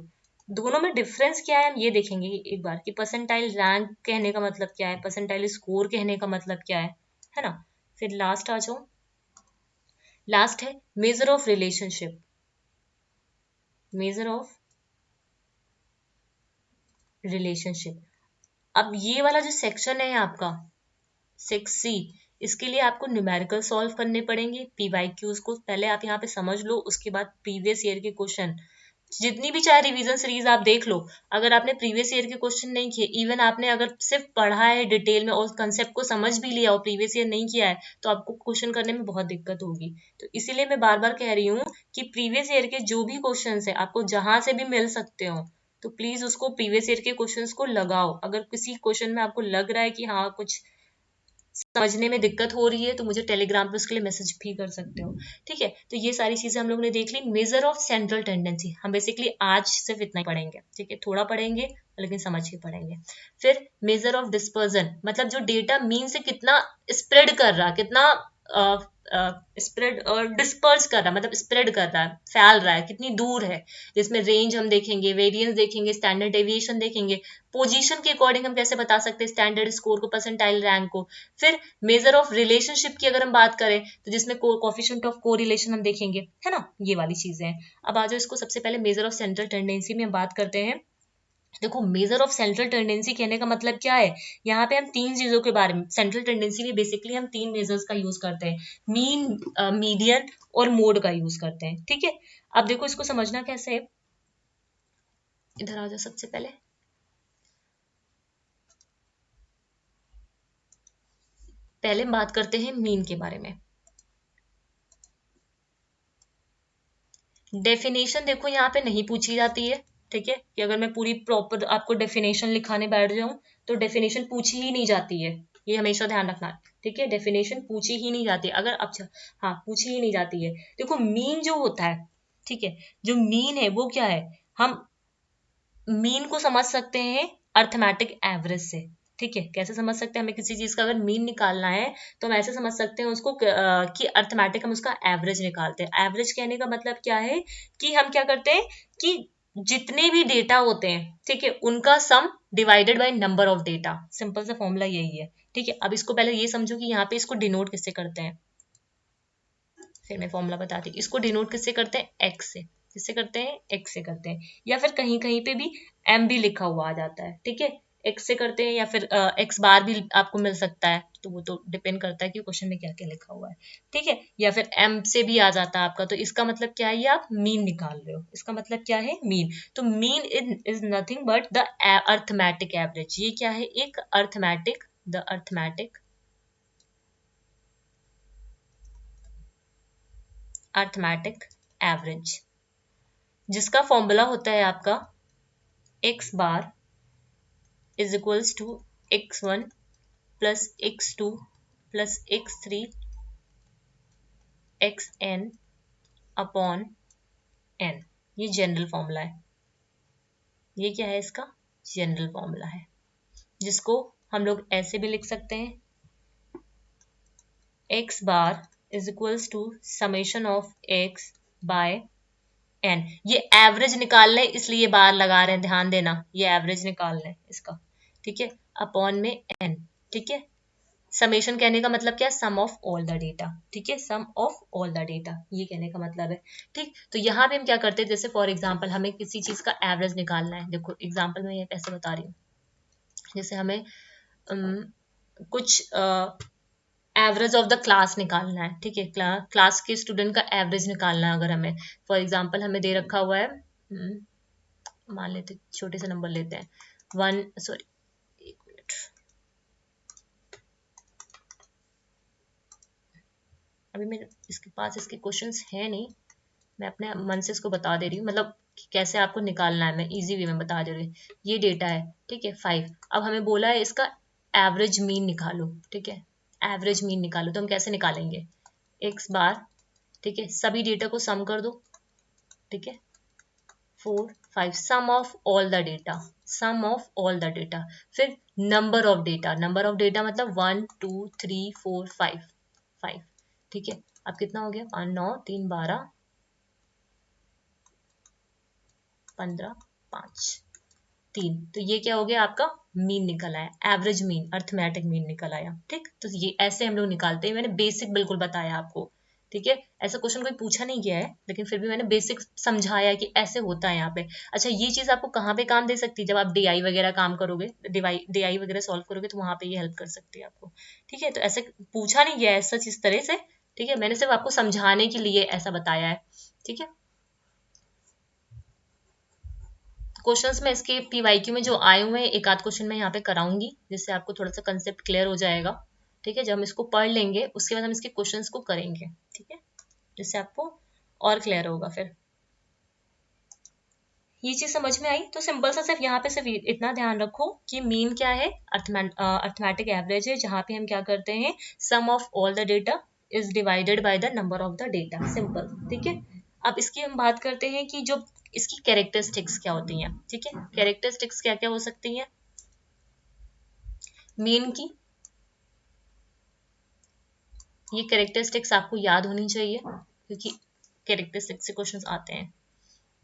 दोनों में डिफरेंस क्या है हम ये देखेंगे एक बार, कि परसेंटाइल रैंक कहने का मतलब क्या है, परसेंटाइल स्कोर कहने का मतलब क्या है ना। फिर लास्ट आ जाओ, लास्ट है measure of relationship, measure of relationship. अब ये वाला जो सेक्शन है आपका 6C, इसके लिए आपको न्यूमेरिकल सॉल्व करने पड़ेंगे, पीवाईक्यूज को पहले आप यहाँ पे समझ लो, उसके बाद प्रीवियस ईयर के क्वेश्चन, जितनी भी चाहे रिवीजन सीरीज आप देख लो, अगर आपने प्रीवियस ईयर के क्वेश्चन नहीं किए, इवन आपने अगर सिर्फ पढ़ा है डिटेल में और कंसेप्ट को समझ भी लिया और प्रीवियस ईयर नहीं किया है, तो आपको क्वेश्चन करने में बहुत दिक्कत होगी। तो इसीलिए मैं बार बार कह रही हूँ कि प्रीवियस ईयर के जो भी क्वेश्चन है आपको जहां से भी मिल सकते हो, तो प्लीज उसको प्रीवियस ईयर के क्वेश्चंस को लगाओ। अगर किसी क्वेश्चन में आपको लग रहा है कि हाँ कुछ समझने में दिक्कत हो रही है, तो मुझे टेलीग्राम पे उसके लिए मैसेज भी कर सकते हो, ठीक है। तो ये सारी चीजें हम लोग ने देख ली। मेजर ऑफ सेंट्रल टेंडेंसी हम बेसिकली आज सिर्फ इतना ही पढ़ेंगे, ठीक है, थोड़ा पढ़ेंगे लेकिन समझ के पढ़ेंगे। फिर मेजर ऑफ डिस्पर्जन, मतलब जो डेटा मीन से कितना स्प्रेड कर रहा, कितना स्प्रेड और डिस्पर्स कर रहा, मतलब स्प्रेड कर रहा है, फैल रहा है, कितनी दूर है, जिसमें रेंज हम देखेंगे, वेरिएंस देखेंगे, स्टैंडर्ड डेविएशन देखेंगे, पोजीशन के अकॉर्डिंग हम कैसे बता सकते हैं स्टैंडर्ड स्कोर को, परसेंटाइल रैंक को। फिर मेजर ऑफ रिलेशनशिप की अगर हम बात करें तो जिसमें कोफिशिएंट ऑफ कोरिलेशन हम देखेंगे, है ना, ये वाली चीजें हैं। अब आ जाओ इसको सबसे पहले मेजर ऑफ सेंट्रल टेंडेंसी में हम बात करते हैं। देखो मेजर ऑफ सेंट्रल टेंडेंसी कहने का मतलब क्या है, यहाँ पे हम तीन चीजों के बारे में, सेंट्रल टेंडेंसी में बेसिकली हम तीन मेजर्स का यूज करते हैं, मीन, मीडियन और मोड का यूज करते हैं, ठीक है। अब देखो इसको समझना कैसे है, इधर आ जाओ सबसे पहले, पहले हम बात करते हैं मीन के बारे में। डेफिनेशन देखो यहाँ पे नहीं पूछी जाती है, ठीक है, कि अगर मैं पूरी प्रॉपर आपको डेफिनेशन लिखाने बैठ जाऊं तो डेफिनेशन पूछी ही नहीं जाती है, ये हमेशा ध्यान रखना, ठीक है, डेफिनेशन पूछी ही नहीं जाती अगर, अच्छा हाँ पूछी ही नहीं जाती है। देखो मीन जो होता है, ठीक है, जो मीन है वो क्या है, हम मीन को समझ सकते हैं अर्थमेटिक एवरेज से, ठीक है, कैसे समझ सकते हैं, हमें किसी चीज का अगर मीन निकालना है तो हम ऐसे समझ सकते हैं उसको कि अर्थमेटिक हम उसका एवरेज निकालते हैं। एवरेज कहने का मतलब क्या है कि हम क्या करते हैं कि जितने भी डेटा होते हैं, ठीक है, उनका सम divided by number of data, simple सा फॉर्मूला यही है, ठीक है। अब इसको पहले ये समझो कि यहाँ पे इसको डिनोट किससे करते हैं, फिर मैं फॉर्मूला बताती हूँ। इसको डिनोट किससे करते हैं, एक्स से, किससे करते हैं, एक्स से करते हैं, या फिर कहीं कहीं पे भी एम भी लिखा हुआ आ जाता है, ठीक है, एक्स से करते हैं, या फिर एक्स बार भी आपको मिल सकता है, तो वो तो डिपेंड करता है कि क्वेश्चन में क्या क्या लिखा हुआ है, ठीक है, या फिर एम से भी आ जाता है आपका। तो इसका मतलब क्या है, ये आप मीन निकाल रहे हो, इसका मतलब क्या है, मीन। तो mean is nothing but the arithmetic average, ये क्या है, एक अर्थमेटिक, द अर्थमेटिक एवरेज, जिसका फॉर्मूला होता है आपका x bar is equals to x1 plus x2 plus x3 xn upon n। ये जनरल फॉर्मूला है, ये क्या है, इसका जनरल फॉर्मूला है, जिसको हम लोग ऐसे भी लिख सकते हैं, x bar is equals to summation of x by n। ये एवरेज निकाल ले इसलिए बार लगा रहे हैं, ध्यान देना, ये एवरेज निकाल ले इसका, ठीक है, अपॉन में n, ठीक है। समेशन कहने का मतलब क्या है, सम ऑफ ऑल द डेटा, ठीक है, सम ऑफ ऑल द डेटा, ये कहने का मतलब है, ठीक। तो यहाँ पे हम क्या करते हैं, जैसे फॉर एग्जांपल हमें किसी चीज का एवरेज निकालना है, देखो एग्जांपल में ये कैसे बता रही हूँ, जैसे हमें कुछ एवरेज ऑफ द क्लास निकालना है, ठीक है, क्लास के स्टूडेंट का एवरेज निकालना है, अगर हमें फॉर एग्जांपल हमें दे रखा हुआ है, मान लेते छोटे से नंबर लेते हैं, वन, सॉरी एक मिनट, अभी मेरे इसके पास इसके क्वेश्चंस है नहीं, मैं अपने मन से इसको बता दे रही हूँ, मतलब कैसे आपको निकालना है, मैं इजी वे में बता दे रही हूँ। ये डेटा है, ठीक है, 5, अब हमें बोला है इसका एवरेज मीन निकालो, ठीक है, एवरेज मीन निकालो, तो हम कैसे निकालेंगे, एक्स बार, ठीक है, सभी डेटा को सम कर दो, ठीक है, 4 5, sum of all the data, sum of all the data, फिर number of data, number of data मतलब 1 2 3 4 5 5, ठीक है। अब कितना हो गया, 5 9 3 12 15 5 3, तो ये क्या हो गया आपका मीन निकल आया, एवरेज मीन, अर्थमेटिक मीन निकल आया, ठीक। तो ये ऐसे हम लोग निकालते हैं, मैंने बेसिक बिल्कुल बताया आपको, ठीक है। ऐसा क्वेश्चन कोई पूछा नहीं गया है, लेकिन फिर भी मैंने बेसिक समझाया कि ऐसे होता है यहाँ पे। अच्छा, ये चीज आपको कहाँ पे काम दे सकती है, जब आप डीआई वगैरह काम करोगे, डीआई वगैरह सॉल्व करोगे, तो वहां पे ये हेल्प कर सकती है आपको, ठीक है। तो ऐसे पूछा नहीं गया है सच इस तरह से, ठीक है, मैंने सिर्फ आपको समझाने के लिए ऐसा बताया है, ठीक है। क्वेश्चंस में इसके पीवाईक्यू में जो आए हुए हैं, एक आध क्वेश्चन मैं यहाँ पे कराऊंगी, जिससे आपको थोड़ा सा कंसेप्ट क्लियर हो जाएगा, ठीक है। जब हम इसको पढ़ लेंगे उसके बाद हम इसके क्वेश्चंस को करेंगे, ठीक है, जिससे आपको और क्लियर होगा। फिर ये चीज समझ में आई, तो सिंपल सा सिर्फ यहाँ पे सिर्फ इतना ध्यान रखो कि मीन क्या है, अर्थमेटिक एवरेज है, जहाँ पे हम क्या करते हैं, sum of all the data is divided by the number of the data, simple, ठीक है। अब इसकी हम बात करते हैं कि जो इसकी कैरेक्टरिस्टिक्स क्या होती हैं, ठीक है। कैरेक्टरिस्टिक्स क्या क्या हो सकती हैं मीन की, ये कैरेक्टरिस्टिक्स आपको याद होनी चाहिए, क्योंकि कैरेक्टरिस्टिक्स से क्वेश्चंस आते हैं,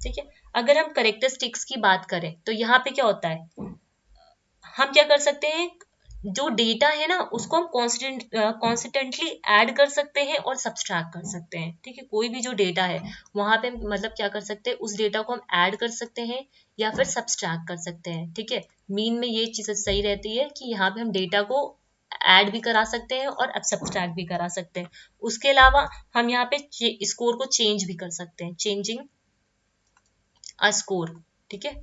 ठीक है। अगर हम कैरेक्टरिस्टिक्स की बात करें तो यहाँ पे क्या होता है, हम क्या कर सकते हैं, जो डेटा है ना उसको हम कॉन्स्टेंटली ऐड कर सकते हैं और सब्सट्रैक्ट कर सकते हैं, ठीक है। कोई भी जो डेटा है वहां पे मतलब क्या कर सकते हैं, उस डेटा को हम ऐड कर सकते हैं या फिर सब्सट्रैक्ट कर सकते हैं, ठीक है। मीन में ये चीज सही रहती है कि यहाँ पे हम डेटा को ऐड भी करा सकते हैं और अब सब्सट्रैक्ट भी करा सकते हैं। उसके अलावा हम यहाँ पे स्कोर को चेंज भी कर सकते हैं, चेंजिंग अ स्कोर, ठीक है।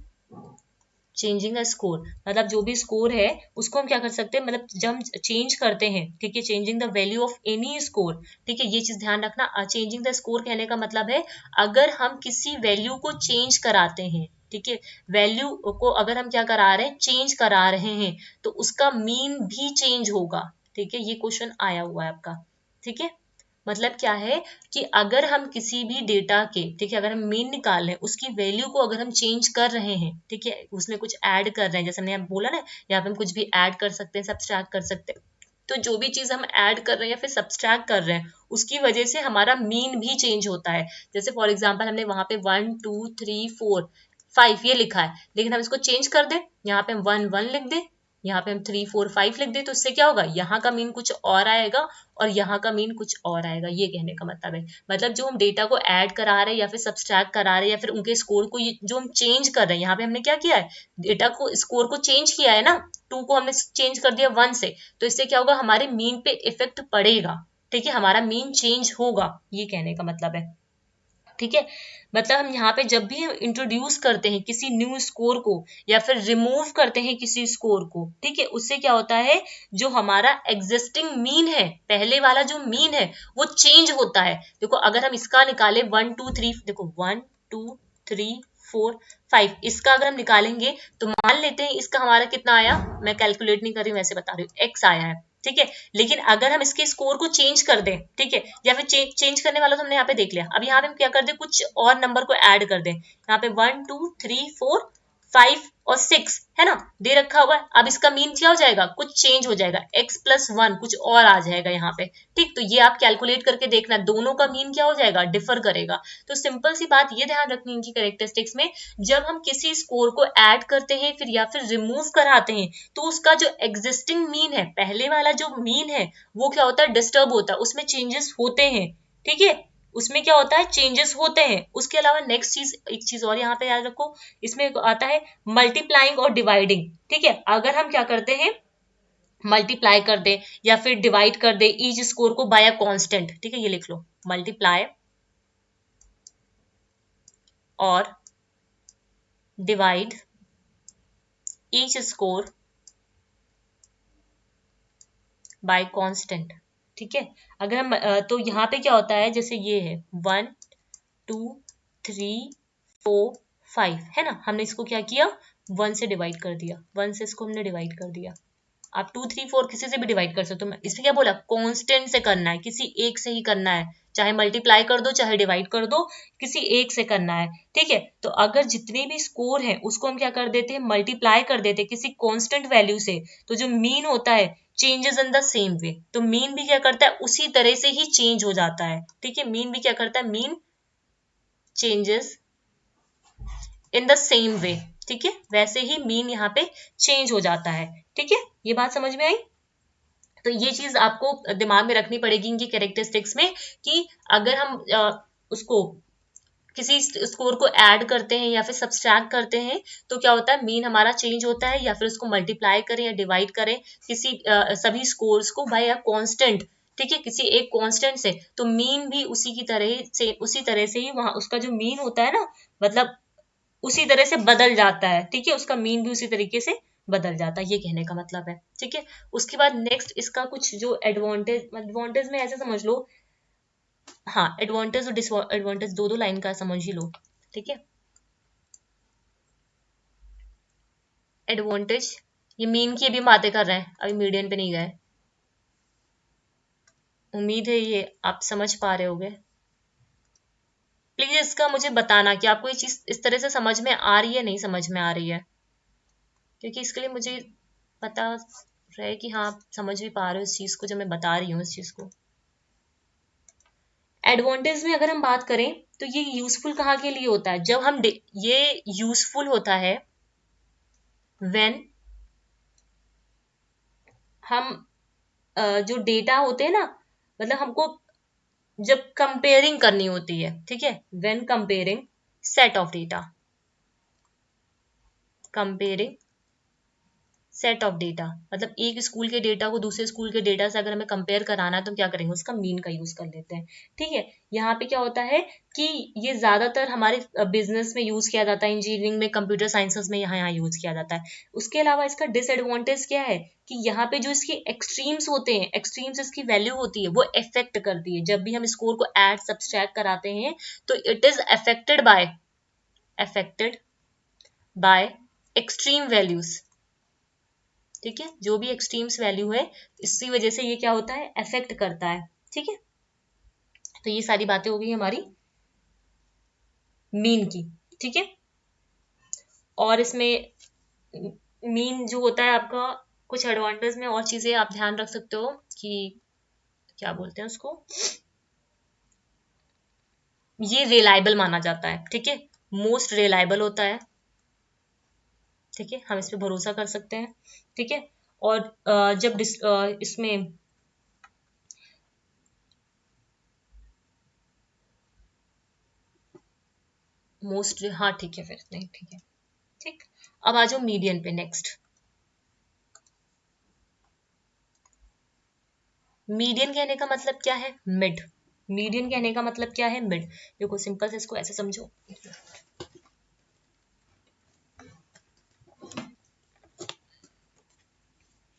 चेंजिंग अ स्कोर मतलब जो भी स्कोर है उसको हम क्या कर सकते हैं, मतलब जब हम चेंज करते हैं, ठीक है, changing the value of any score, ठीक है। ये चीज ध्यान रखना, चेंजिंग द स्कोर कहने का मतलब है अगर हम किसी वैल्यू को चेंज कराते हैं, ठीक है, वैल्यू को अगर हम क्या करा रहे हैं, चेंज करा रहे हैं, तो उसका मीन भी चेंज होगा, ठीक है। ये क्वेश्चन आया हुआ है आपका, ठीक है। मतलब क्या है कि अगर हम किसी भी डेटा के, ठीक है, अगर हम मीन निकाल रहे हैं, उसकी वैल्यू को अगर हम चेंज कर रहे हैं, ठीक है, उसमें कुछ ऐड कर रहे हैं, जैसे हमने बोला ना, यहाँ पे हम कुछ भी ऐड कर सकते हैं, सब्सट्रैक्ट कर सकते हैं, तो जो भी चीज हम ऐड कर रहे हैं या फिर सब्सट्रैक्ट कर रहे हैं, उसकी वजह से हमारा मीन भी चेंज होता है। जैसे फॉर एग्जाम्पल हमने वहां पे 1 2 3 4 5 ये लिखा है, लेकिन हम इसको चेंज कर दें, यहाँ पे हम 1 1 लिख दें, यहाँ पे हम 3 4 5 लिख दें, तो इससे क्या होगा, यहाँ का मीन कुछ और आएगा और यहाँ का मीन कुछ और आएगा। ये कहने का मतलब है, मतलब जो हम डेटा को ऐड करा रहे हैं या फिर सब्सट्रैक्ट करा रहे हैं या फिर उनके स्कोर को जो हम चेंज कर रहे हैं, यहाँ पे हमने क्या किया है, डेटा को, स्कोर को चेंज किया है ना, 2 को हमने चेंज कर दिया 1 से, तो इससे क्या होगा, हमारे मीन पे इफेक्ट पड़ेगा, ठीक है, हमारा मीन चेंज होगा, ये कहने का मतलब है, ठीक है। मतलब हम यहाँ पे जब भी इंट्रोड्यूस करते हैं किसी न्यू स्कोर को या फिर रिमूव करते हैं किसी स्कोर को, ठीक है, उससे क्या होता है, जो हमारा एग्जिस्टिंग मीन है, पहले वाला जो मीन है वो चेंज होता है। देखो अगर हम इसका निकाले 1 2 3, देखो 1 2 3 4 5, इसका अगर हम निकालेंगे तो मान लेते हैं इसका हमारा कितना आया, मैं कैलकुलेट नहीं कर रही हूँ, वैसे बता रही हूँ, एक्स आया है, ठीक है। लेकिन अगर हम इसके स्कोर को चेंज कर दें, ठीक है, या फिर चेंज करने वाला तो हमने यहाँ पे देख लिया, अब यहाँ पे हम क्या कर दें, कुछ और नंबर को ऐड कर दें, यहाँ पे 1 2 3 4 5 और 6 है ना, दे रखा हुआ है। अब इसका मीन क्या हो जाएगा, कुछ चेंज हो जाएगा, x+1 कुछ और आ जाएगा यहाँ पे, ठीक। तो ये आप कैलकुलेट करके देखना, दोनों का मीन क्या हो जाएगा, डिफर करेगा। तो सिंपल सी बात ये ध्यान रखनी इनकी कैरेक्टरिस्टिक्स में, जब हम किसी स्कोर को ऐड करते हैं फिर या फिर रिमूव कराते हैं, तो उसका जो एग्जिस्टिंग मीन है, पहले वाला जो मीन है वो क्या होता है, डिस्टर्ब होता है, उसमें चेंजेस होते हैं, ठीक है, उसमें क्या होता है, चेंजेस होते हैं। उसके अलावा नेक्स्ट चीज, एक चीज और यहाँ पे याद रखो, इसमें आता है मल्टीप्लाइंग और डिवाइडिंग, ठीक है। अगर हम क्या करते हैं, मल्टीप्लाई कर दे या फिर डिवाइड कर दे ईच स्कोर को बाय अ कांस्टेंट, ठीक है, ये लिख लो, मल्टीप्लाई और divide each score bye constant, ठीक है। अगर हम तो यहाँ पे क्या होता है, जैसे ये है 1 2 3 4 5 है ना, हमने इसको क्या किया, 1 से डिवाइड कर दिया, 1 से इसको हमने डिवाइड कर दिया। आप 2 3 4 किसी से भी डिवाइड कर सकते हो, इसमें क्या बोला, कांस्टेंट से करना है, किसी एक से ही करना है, चाहे मल्टीप्लाई कर दो चाहे डिवाइड कर दो, किसी एक से करना है, ठीक है। तो अगर जितने भी स्कोर है उसको हम क्या कर देते हैं, मल्टीप्लाई कर देते हैं किसी कांस्टेंट वैल्यू से, तो जो मीन होता है changes in the same way, तो मीन भी क्या करता है उसी तरह से ही चेंज हो जाता है, ठीक है। मीन भी क्या करता है, mean changes in the same way, ठीक है, वैसे ही मीन यहाँ पे चेंज हो जाता है, ठीक है। ये बात समझ में आई। तो ये चीज आपको दिमाग में रखनी पड़ेगी इनकी कैरेक्टरिस्टिक्स में, कि अगर हम उसको किसी स्कोर को ऐड करते हैं या फिर सब्सट्रैक्ट करते हैं तो क्या होता है, मीन हमारा चेंज होता है, या फिर उसको मल्टीप्लाई करें या डिवाइड करें किसी सभी स्कोर्स को बाय अ कांस्टेंट, ठीक है, किसी एक कांस्टेंट से, तो मीन भी उसी तरह से ही वहां उसका जो मीन होता है ना, मतलब उसी तरह से बदल जाता है, ठीक है, उसका मीन भी उसी तरीके से बदल जाता है, ये कहने का मतलब है, ठीक है। उसके बाद नेक्स्ट इसका कुछ जो एडवांटेज में ऐसे समझ लो, हाँ एडवांटेज और डिसएडवांटेज दो लाइन का समझ ही लो, ठीक है। एडवांटेज, ये मीन की अभी बातें कर रहे हैं, अभी मीडियन पे नहीं गए, उम्मीद है ये आप समझ पा रहे होगे। प्लीज इसका मुझे बताना कि आपको ये चीज इस तरह से समझ में आ रही है, नहीं समझ में आ रही है, क्योंकि इसके लिए मुझे पता रहे कि हाँ आप समझ भी पा रहे हो इस चीज को, जो मैं बता रही हूँ इस चीज को। एडवांटेज में अगर हम बात करें तो ये यूजफुल कहाँ के लिए होता है, जब हम ये यूजफुल होता है व्हेन हम जो डेटा होते हैं ना, मतलब हमको जब कंपेयरिंग करनी होती है, ठीक है, when comparing set of data, comparing set of data, मतलब एक स्कूल के डेटा को दूसरे स्कूल के डेटा से अगर हमें कंपेयर कराना है तो हम क्या करेंगे, उसका मीन का यूज कर लेते हैं, ठीक है। यहाँ पे क्या होता है कि ये ज्यादातर हमारे बिजनेस में यूज किया जाता है, इंजीनियरिंग में, कंप्यूटर साइंसेस में यहाँ यूज किया जाता है। उसके अलावा इसका डिसएडवांटेज क्या है कि यहाँ पे जो इसके एक्सट्रीम्स होते हैं, एक्सट्रीम्स इसकी वैल्यू होती है वो इफेक्ट करती है, जब भी हम स्कोर को ऐड सब्सट्रैक्ट कराते हैं तो it is affected by extreme values, ठीक है, जो भी एक्सट्रीम्स वैल्यू है इसी वजह से ये क्या होता है, अफेक्ट करता है, ठीक है। तो ये सारी बातें हो गई हमारी मीन की, ठीक है। और इसमें मीन जो होता है आपका, कुछ एडवांटेज में और चीजें आप ध्यान रख सकते हो कि क्या बोलते हैं उसको, ये रिलायबल माना जाता है, ठीक है, मोस्ट रिलायबल होता है, ठीक है, हम इस पे भरोसा कर सकते हैं, ठीक है। और जब इसमें मोस्ट, हाँ ठीक है, फिर नहीं ठीक है, ठीक। अब आ जाओ मीडियन पे नेक्स्ट। मीडियन कहने का मतलब क्या है, मिड। मीडियन कहने का मतलब क्या है, मिड। देखो सिंपल से इसको ऐसे समझो,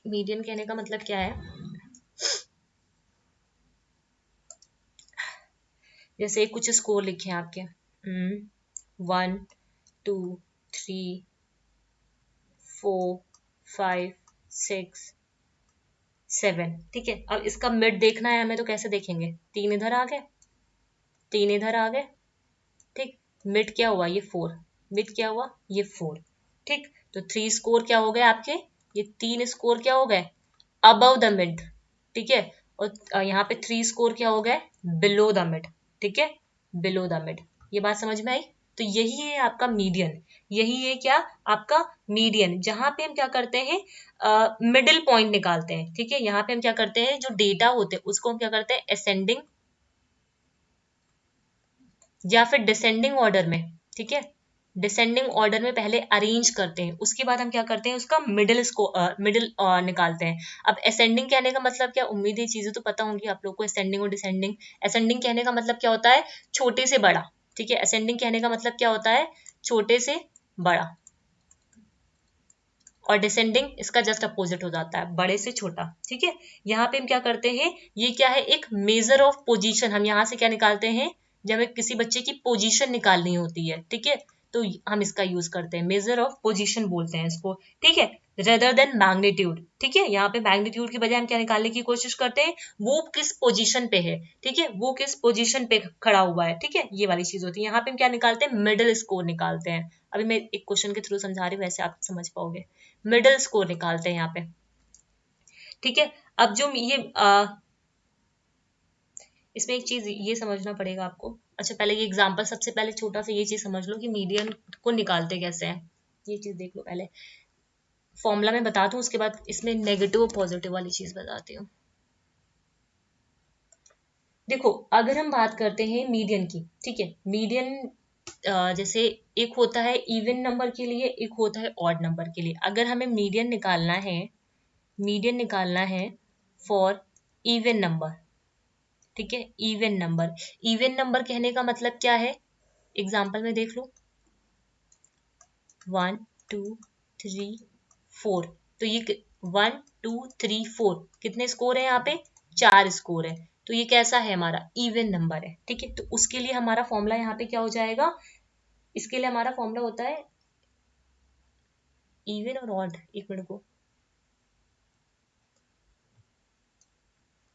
मीडियन कहने का मतलब क्या है, जैसे कुछ स्कोर लिखे हैं आपके 1 2 3 4 5 6 7, ठीक है। अब इसका मिड देखना है हमें तो कैसे देखेंगे, 3 इधर आ गए, 3 इधर आ गए, ठीक। मिड क्या हुआ, ये 4, मिड क्या हुआ, ये 4, ठीक। तो 3 स्कोर क्या हो गए आपके, ये 3 स्कोर क्या हो गए, अबव द मिड, ठीक है। और यहाँ पे 3 स्कोर क्या हो गए, बिलो द मिड, ठीक है, बिलो द मिड। ये बात समझ में आई। तो यही है आपका मीडियन, यही है क्या आपका मीडियन, जहां पे हम क्या करते हैं, मिडिल पॉइंट निकालते हैं, ठीक है। यहाँ पे हम क्या करते हैं, जो डेटा होते हैं उसको हम क्या करते हैं, असेंडिंग या फिर डिसेंडिंग ऑर्डर में, ठीक है, डिसेंडिंग ऑर्डर में पहले अरेंज करते हैं, उसके बाद हम क्या करते हैं, उसका मिडिल निकालते हैं। अब असेंडिंग कहने का मतलब क्या, उम्मीद है चीजें तो पता होंगी आप लोग को, असेंडिंग और डिसेंडिंग। असेंडिंग कहने का मतलब क्या होता है, छोटे से बड़ा, ठीक है। असेंडिंग कहने का मतलब क्या होता है, छोटे से बड़ा, और डिसेंडिंग इसका जस्ट अपोजिट हो जाता है, बड़े से छोटा, ठीक है। यहाँ पे हम क्या करते हैं, ये क्या है, एक मेजर ऑफ पोजीशन, हम यहाँ से क्या निकालते हैं, जब हमें किसी बच्चे की पोजीशन निकालनी होती है, ठीक है, तो हम इसका यूज करते हैं, मेजर ऑफ पोजीशन बोलते हैं इसको, ठीक है। Rather than magnitude. ठीक है, यहाँ पे मैग्नीट्यूड की बजाय हम क्या निकालने की कोशिश करते हैं, वो किस पोजीशन पे है। ठीक है, वो किस पोजीशन पे खड़ा हुआ है। ठीक है, ये वाली चीज होती है। यहाँ पे हम क्या निकालते हैं, मिडिल स्कोर निकालते हैं। अभी मैं एक क्वेश्चन के थ्रू समझा रही हूँ, वैसे आप समझ पाओगे। मिडिल स्कोर निकालते हैं यहाँ पे। ठीक है, अब जो ये इसमें एक चीज ये समझना पड़ेगा आपको। अच्छा, पहले ये एग्जांपल, सबसे पहले छोटा सा ये चीज समझ लो कि मीडियन को निकालते कैसे हैं। ये चीज देख लो पहले, फॉर्मूला में बता दूं, उसके बाद इसमें नेगेटिव और पॉजिटिव वाली चीज बताती हूँ। देखो, अगर हम बात करते हैं मीडियन की, ठीक है, मीडियन जैसे एक होता है इवन नंबर के लिए, एक होता है ऑड नंबर के लिए। अगर हमें मीडियन निकालना है, मीडियन निकालना है फॉर इवन नंबर, ठीक है, इवन नंबर। इवन नंबर कहने का मतलब क्या है, एग्जाम्पल में देख लो, 1 2 3 4। तो ये 1 2 3 4 कितने स्कोर है यहाँ पे, 4 स्कोर है। तो ये कैसा है, हमारा इवन नंबर है। ठीक है, तो उसके लिए हमारा फॉर्मूला यहाँ पे क्या हो जाएगा, इसके लिए हमारा फॉर्मूला होता है इवन और ऑड, एक मिनट को,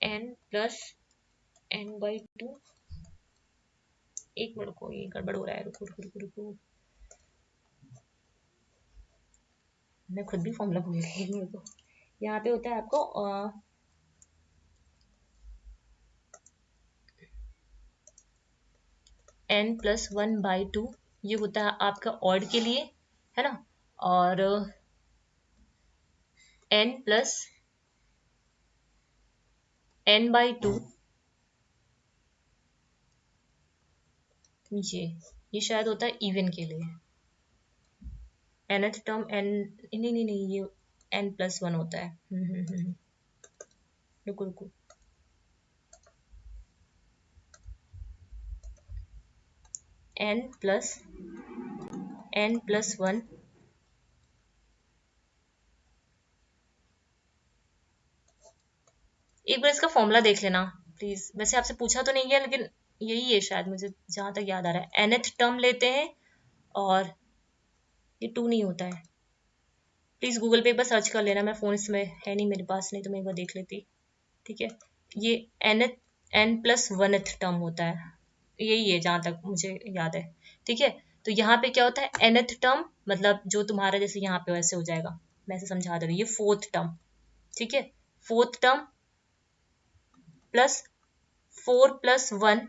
n प्लस n/2। एक मिनट को, ये गड़बड़ हो रहा है, रुको रुको रुको रुको, मैं खुद भी फॉर्मूला भूल गई। एक मिनट को, यहाँ पे होता है आपको n+1/2, ये होता है आपका ऑड के लिए, है ना। और n+n/2, ये शायद होता है इवन के लिए। nth टर्म n, नहीं नहीं नहीं, ये n+1 होता है। रुको रुको, n+1, एक बार इसका फॉर्मूला देख लेना प्लीज। वैसे आपसे पूछा तो नहीं गया, लेकिन यही है शायद, मुझे जहां तक याद आ रहा है। nth टर्म लेते हैं, और ये 2 नहीं होता है। प्लीज गूगल पे एक बार सर्च कर लेना, मैं फोन इसमें है नहीं मेरे पास, नहीं तो मैं एक बार देख लेती। ठीक है, ये n+1th टर्म होता है, यही है जहां तक मुझे याद है। ठीक है, तो यहाँ पे क्या होता है, nth टर्म मतलब जो तुम्हारा जैसे यहाँ पे वैसे हो जाएगा, मैं ऐसे समझा दे रही हूँ, ये 4th टर्म। ठीक है, 4th टर्म प्लस 4+1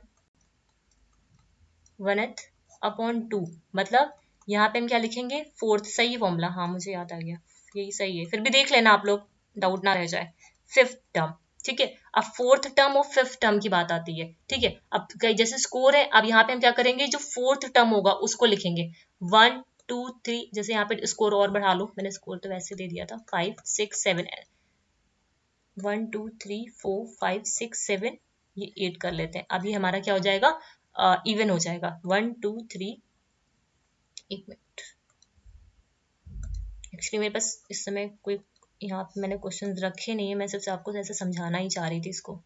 1/2, मतलब यहाँ पे हम क्या लिखेंगे, 4th। सही है फॉर्मूला, हाँ मुझे याद आ गया, यही सही है। फिर भी देख लेना आप लोग, डाउट ना रह जाए। 5th टर्म, ठीक है। अब 4th टर्म और 5th टर्म की बात आती है। ठीक है, अब जैसे स्कोर है, अब यहाँ पे हम क्या करेंगे, जो 4th टर्म होगा उसको लिखेंगे 1 2 3। जैसे यहाँ पे स्कोर और बढ़ा लो, मैंने स्कोर तो वैसे दे दिया था, 5 6 7, 1 2 3 4 5 6 7, ये 8 कर लेते हैं। अब ये हमारा क्या हो जाएगा, इवन हो जाएगा। 1 2 3, एक मिनट, एक्चुअली मेरे पास इस समय कोई यहाँ पे मैंने क्वेश्चन रखे नहीं है, मैं सिर्फ आपको ऐसे समझाना ही चाह रही थी इसको,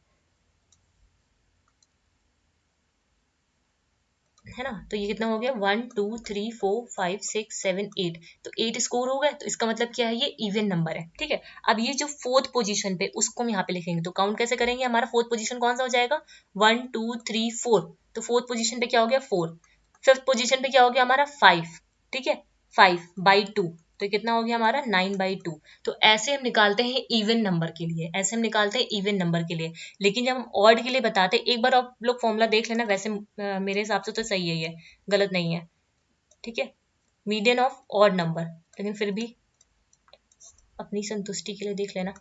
है ना। तो ये कितना हो गया, 1 2 3 4 5 6 7 8। तो 8 स्कोर हो गए, तो इसका मतलब क्या है, ये इवन नंबर है। ठीक है, अब ये जो 4th पोजीशन पे, उसको हम यहाँ पे लिखेंगे। तो काउंट कैसे करेंगे, हमारा 4th पोजीशन कौन सा हो जाएगा, 1 2 3 4। तो 4th पोजीशन पे क्या हो गया, 4। 5th पोजीशन पे क्या हो गया हमारा, 5। ठीक है, 5/2, तो कितना हो गया हमारा, 9/2। तो ऐसे हम निकालते हैं इवन नंबर के लिए, ऐसे हम निकालते हैं इवन नंबर के लिए। लेकिन जब हम ऑड के लिए बताते हैं, एक बार आप लोग फॉर्मूला देख लेना, वैसे मेरे हिसाब से तो सही है, ये गलत नहीं है। ठीक है, मीडियन ऑफ ऑड नंबर, लेकिन फिर भी अपनी संतुष्टि के लिए देख लेना।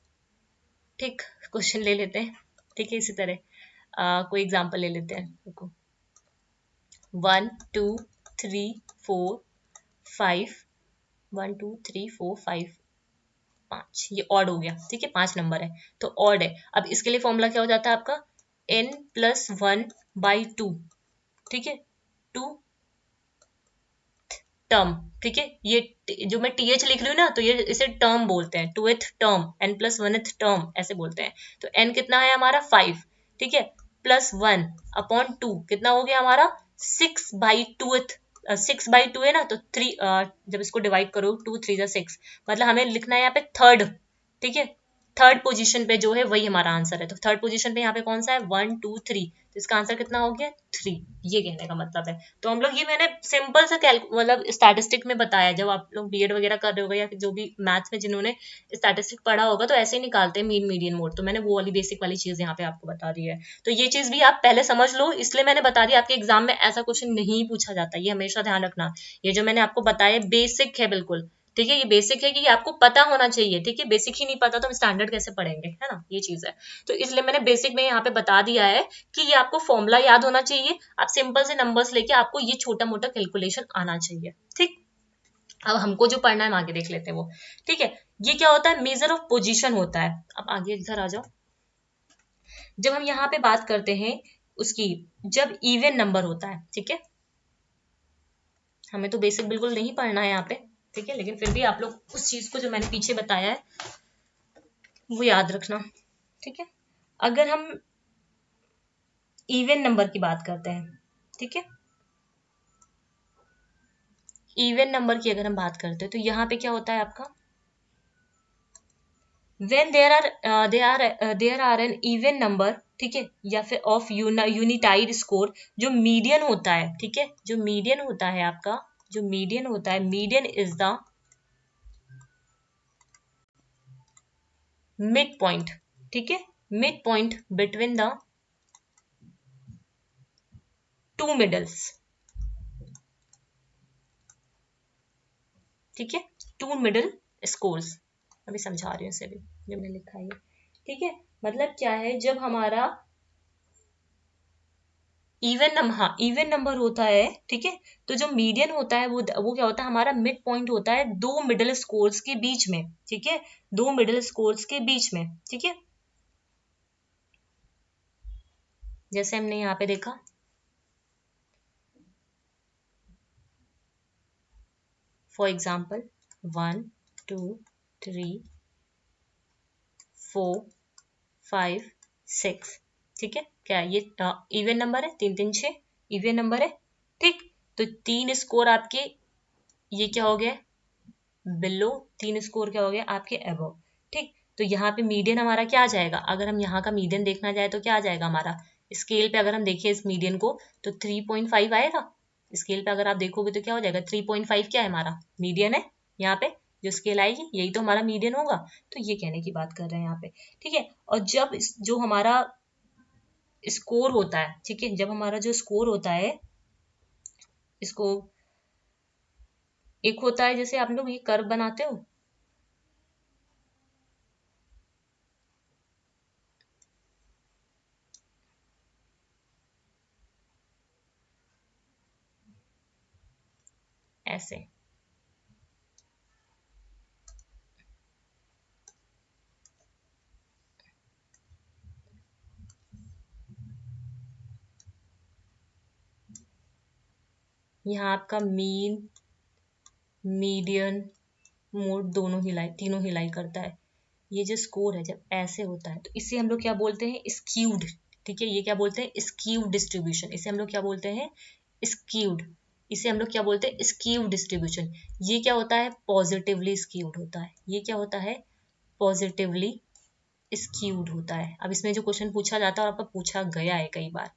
ठीक, क्वेश्चन ले लेते हैं। ठीक है, इसी तरह कोई एग्जांपल ले लेते हैं, रुको। 1 2 3 4 5, 1 2 3 4 5 5, ये ऑड हो गया। ठीक है, 5 नंबर है तो ऑड है। अब इसके लिए फॉर्मूला क्या हो जाता है आपका, n+1/2। ठीक है, 2 टर्म। ठीक है, ये जो मैं th लिख रही हूँ ना, तो ये इसे टर्म बोलते हैं, 2th टर्म, n+1th टर्म ऐसे बोलते हैं। तो n कितना है हमारा, 5। ठीक है, +1/2 कितना हो गया हमारा, 6/2th 6/2 है ना, तो 3 जब इसको डिवाइड करो 2 3 जा 6, मतलब हमें लिखना है यहाँ पे थर्ड, ठीक है, थर्ड पोजीशन पे जो है वही हमारा आंसर है। तो थर्ड पोजीशन पे यहाँ पे कौन सा है, 1 2 3, तो इसका आंसर कितना हो गया 3, ये कहने का मतलब है। तो हम लोग ये मैंने सिंपल सा मतलब स्टैटिस्टिक में बताया, जब आप लोग बीएड वगैरह कर रहे होगा या फिर जो भी मैथ्स में जिन्होंने स्टैटिस्टिक पढ़ा होगा तो ऐसे ही निकालते हैं मीन मीडियन मोड, तो मैंने वो वाली बेसिक वाली चीज यहाँ पे आपको बता दी है। तो ये चीज भी आप पहले समझ लो, इसलिए मैंने बता दिया, आपके एग्जाम में ऐसा क्वेश्चन नहीं पूछा जाता, ये हमेशा ध्यान रखना। ये जो मैंने आपको बताया बेसिक है बिल्कुल, ठीक है, ये बेसिक है कि आपको पता होना चाहिए, ठीक है, बेसिक ही नहीं पता तो हम स्टैंडर्ड कैसे पढ़ेंगे, है ना, ये चीज है। तो इसलिए मैंने बेसिक में यहाँ पे बता दिया है कि ये आपको फॉर्मूला याद होना चाहिए, आप सिंपल से नंबर्स लेके आपको ये छोटा मोटा कैलकुलेशन आना चाहिए, ठीक। अब हमको जो पढ़ना है हम आगे देख लेते हैं वो, ठीक है। ये क्या होता है, मेजर ऑफ पोजीशन होता है। अब आगे इधर आ जाओ, जब हम यहाँ पे बात करते हैं उसकी, जब इवन नंबर होता है, ठीक है, हमें तो बेसिक बिल्कुल नहीं पढ़ना है यहाँ पे, ठीक है, लेकिन फिर भी आप लोग उस चीज को जो मैंने पीछे बताया है वो याद रखना, ठीक है। अगर हम इवन नंबर की बात करते हैं, ठीक है, इवन नंबर की अगर हम बात करते हैं तो यहाँ पे क्या होता है आपका, when there are an even number, ठीक है, या फिर ऑफ यूनिटाइड स्कोर, जो मीडियन होता है, ठीक है, जो मीडियन होता है आपका, जो मीडियन होता है, median is the mid point, ठीक है, mid point between the two middles, ठीक है, टू मिडल स्कोर्स, अभी समझा रही हूँ इसे भी, जो मैंने लिखा है, ठीक है। मतलब क्या है, जब हमारा इवन नंबर, हाँ इवन नंबर होता है, ठीक है, तो जो मीडियन होता है वो क्या होता है, हमारा मिड पॉइंट होता है दो मिडिल स्कोर्स के बीच में, ठीक है, दो मिडिल स्कोर्स के बीच में, ठीक है। जैसे हमने यहाँ पे देखा, फॉर एग्जाम्पल 1 2 3 4 5 6, ठीक है, क्या ये इवन नंबर है, 3 3 6 इवन नंबर है, ठीक। तो 3 स्कोर आपके ये क्या हो गया, बिलो, 3 स्कोर क्या हो गया आपके अबव, ठीक। तो यहाँ पे मीडियन हमारा क्या आ जाएगा, अगर हम यहाँ का मीडियन देखना जाए तो क्या आ जाएगा हमारा, स्केल पे अगर हम देखें इस मीडियन को तो 3.5 आएगा, स्केल पे अगर आप देखोगे तो क्या हो जाएगा, 3.5 क्या है हमारा मीडियन है, यहाँ पे जो स्केल आएगी यही तो हमारा मीडियन होगा। तो ये कहने की बात कर रहे हैं यहाँ पे, ठीक है। और जब जो हमारा स्कोर होता है, ठीक है, जब हमारा जो स्कोर होता है, इसको एक होता है, जैसे आप लोग ये कर्व बनाते हो, ऐसे, यहाँ आपका मीन मीडियन मोड दोनों हिलाई, तीनों हिलाई करता है। ये जो स्कोर है जब ऐसे होता है तो इसे हम लोग क्या बोलते हैं, स्क्यूड, ठीक है, ये क्या बोलते हैं, स्क्यूड डिस्ट्रीब्यूशन, इसे हम लोग क्या बोलते हैं, स्क्यूड, इसे हम लोग क्या बोलते हैं, स्क्यूड डिस्ट्रीब्यूशन। ये क्या होता है, पॉजिटिवली स्क्यूड होता है, ये क्या होता है, पॉजिटिवली स्क्यूड होता है। अब इसमें जो क्वेश्चन पूछा जाता है और आपका पूछा गया है कई बार,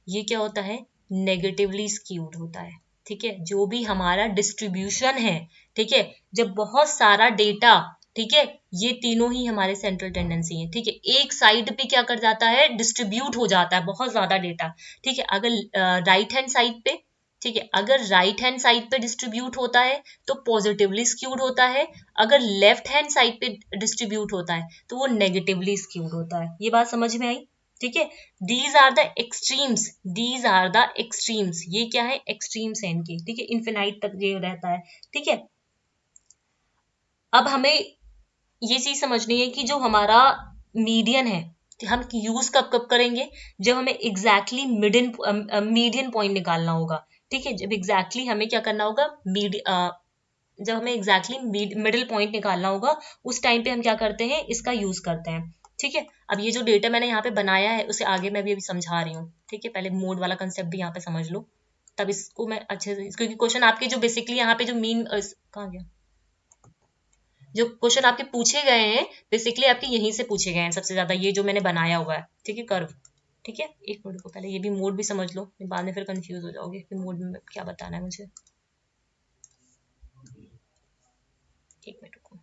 ये क्या होता है, नेगेटिवली स्क्यूड होता है, ठीक है। जो भी हमारा डिस्ट्रीब्यूशन है, ठीक है, जब बहुत सारा डेटा, ठीक है, ये तीनों ही हमारे सेंट्रल टेंडेंसी है, ठीक है, एक साइड पे क्या कर जाता है, डिस्ट्रीब्यूट हो जाता है बहुत ज्यादा डेटा, ठीक है। अगर राइट हैंड साइड पे, ठीक है, अगर राइट हैंड साइड पे डिस्ट्रीब्यूट होता है तो पॉजिटिवली स्क्यूड होता है, अगर लेफ्ट हैंड साइड पे डिस्ट्रीब्यूट होता है तो वो नेगेटिवली स्क्यूड होता है। ये बात समझ में आई, ठीक है। These are the extremes, these are the extremes, ये क्या है, एक्सट्रीम्स है इनके, ठीक है, इन्फिनाइट तक ये रहता है, ठीक है। अब हमें ये चीज समझनी है कि जो हमारा मीडियन है, हम यूज कब कब करेंगे, जब हमें एग्जैक्टली मीडियन पॉइंट निकालना होगा, ठीक है, जब एग्जैक्टली हमें क्या करना होगा, जब हमें एग्जैक्टली मिडिल पॉइंट निकालना होगा, उस टाइम पे हम क्या करते हैं, इसका यूज करते हैं, ठीक है। अब ये जो डेटा मैंने यहाँ पे बनाया है उसे आगे मैं भी अभी समझा रही हूँ, ठीक है, पहले मोड वाला कंसेप्ट भी यहाँ पे समझ लो। तब इसको मैं अच्छे से, क्योंकि क्वेश्चन आपके जो बेसिकली यहाँ पे जो मीन कहाँ गया, जो क्वेश्चन आपके पूछे गए हैं बेसिकली आपके यहीं से पूछे गए हैं सबसे ज्यादा, ये जो मैंने बनाया हुआ है, ठीक है, कर्व। ठीक है, एक मिनट को पहले ये भी मोड भी समझ लो, बाद में फिर कंफ्यूज हो जाओगे कि मोड में क्या बताना है मुझे। एक मिनट को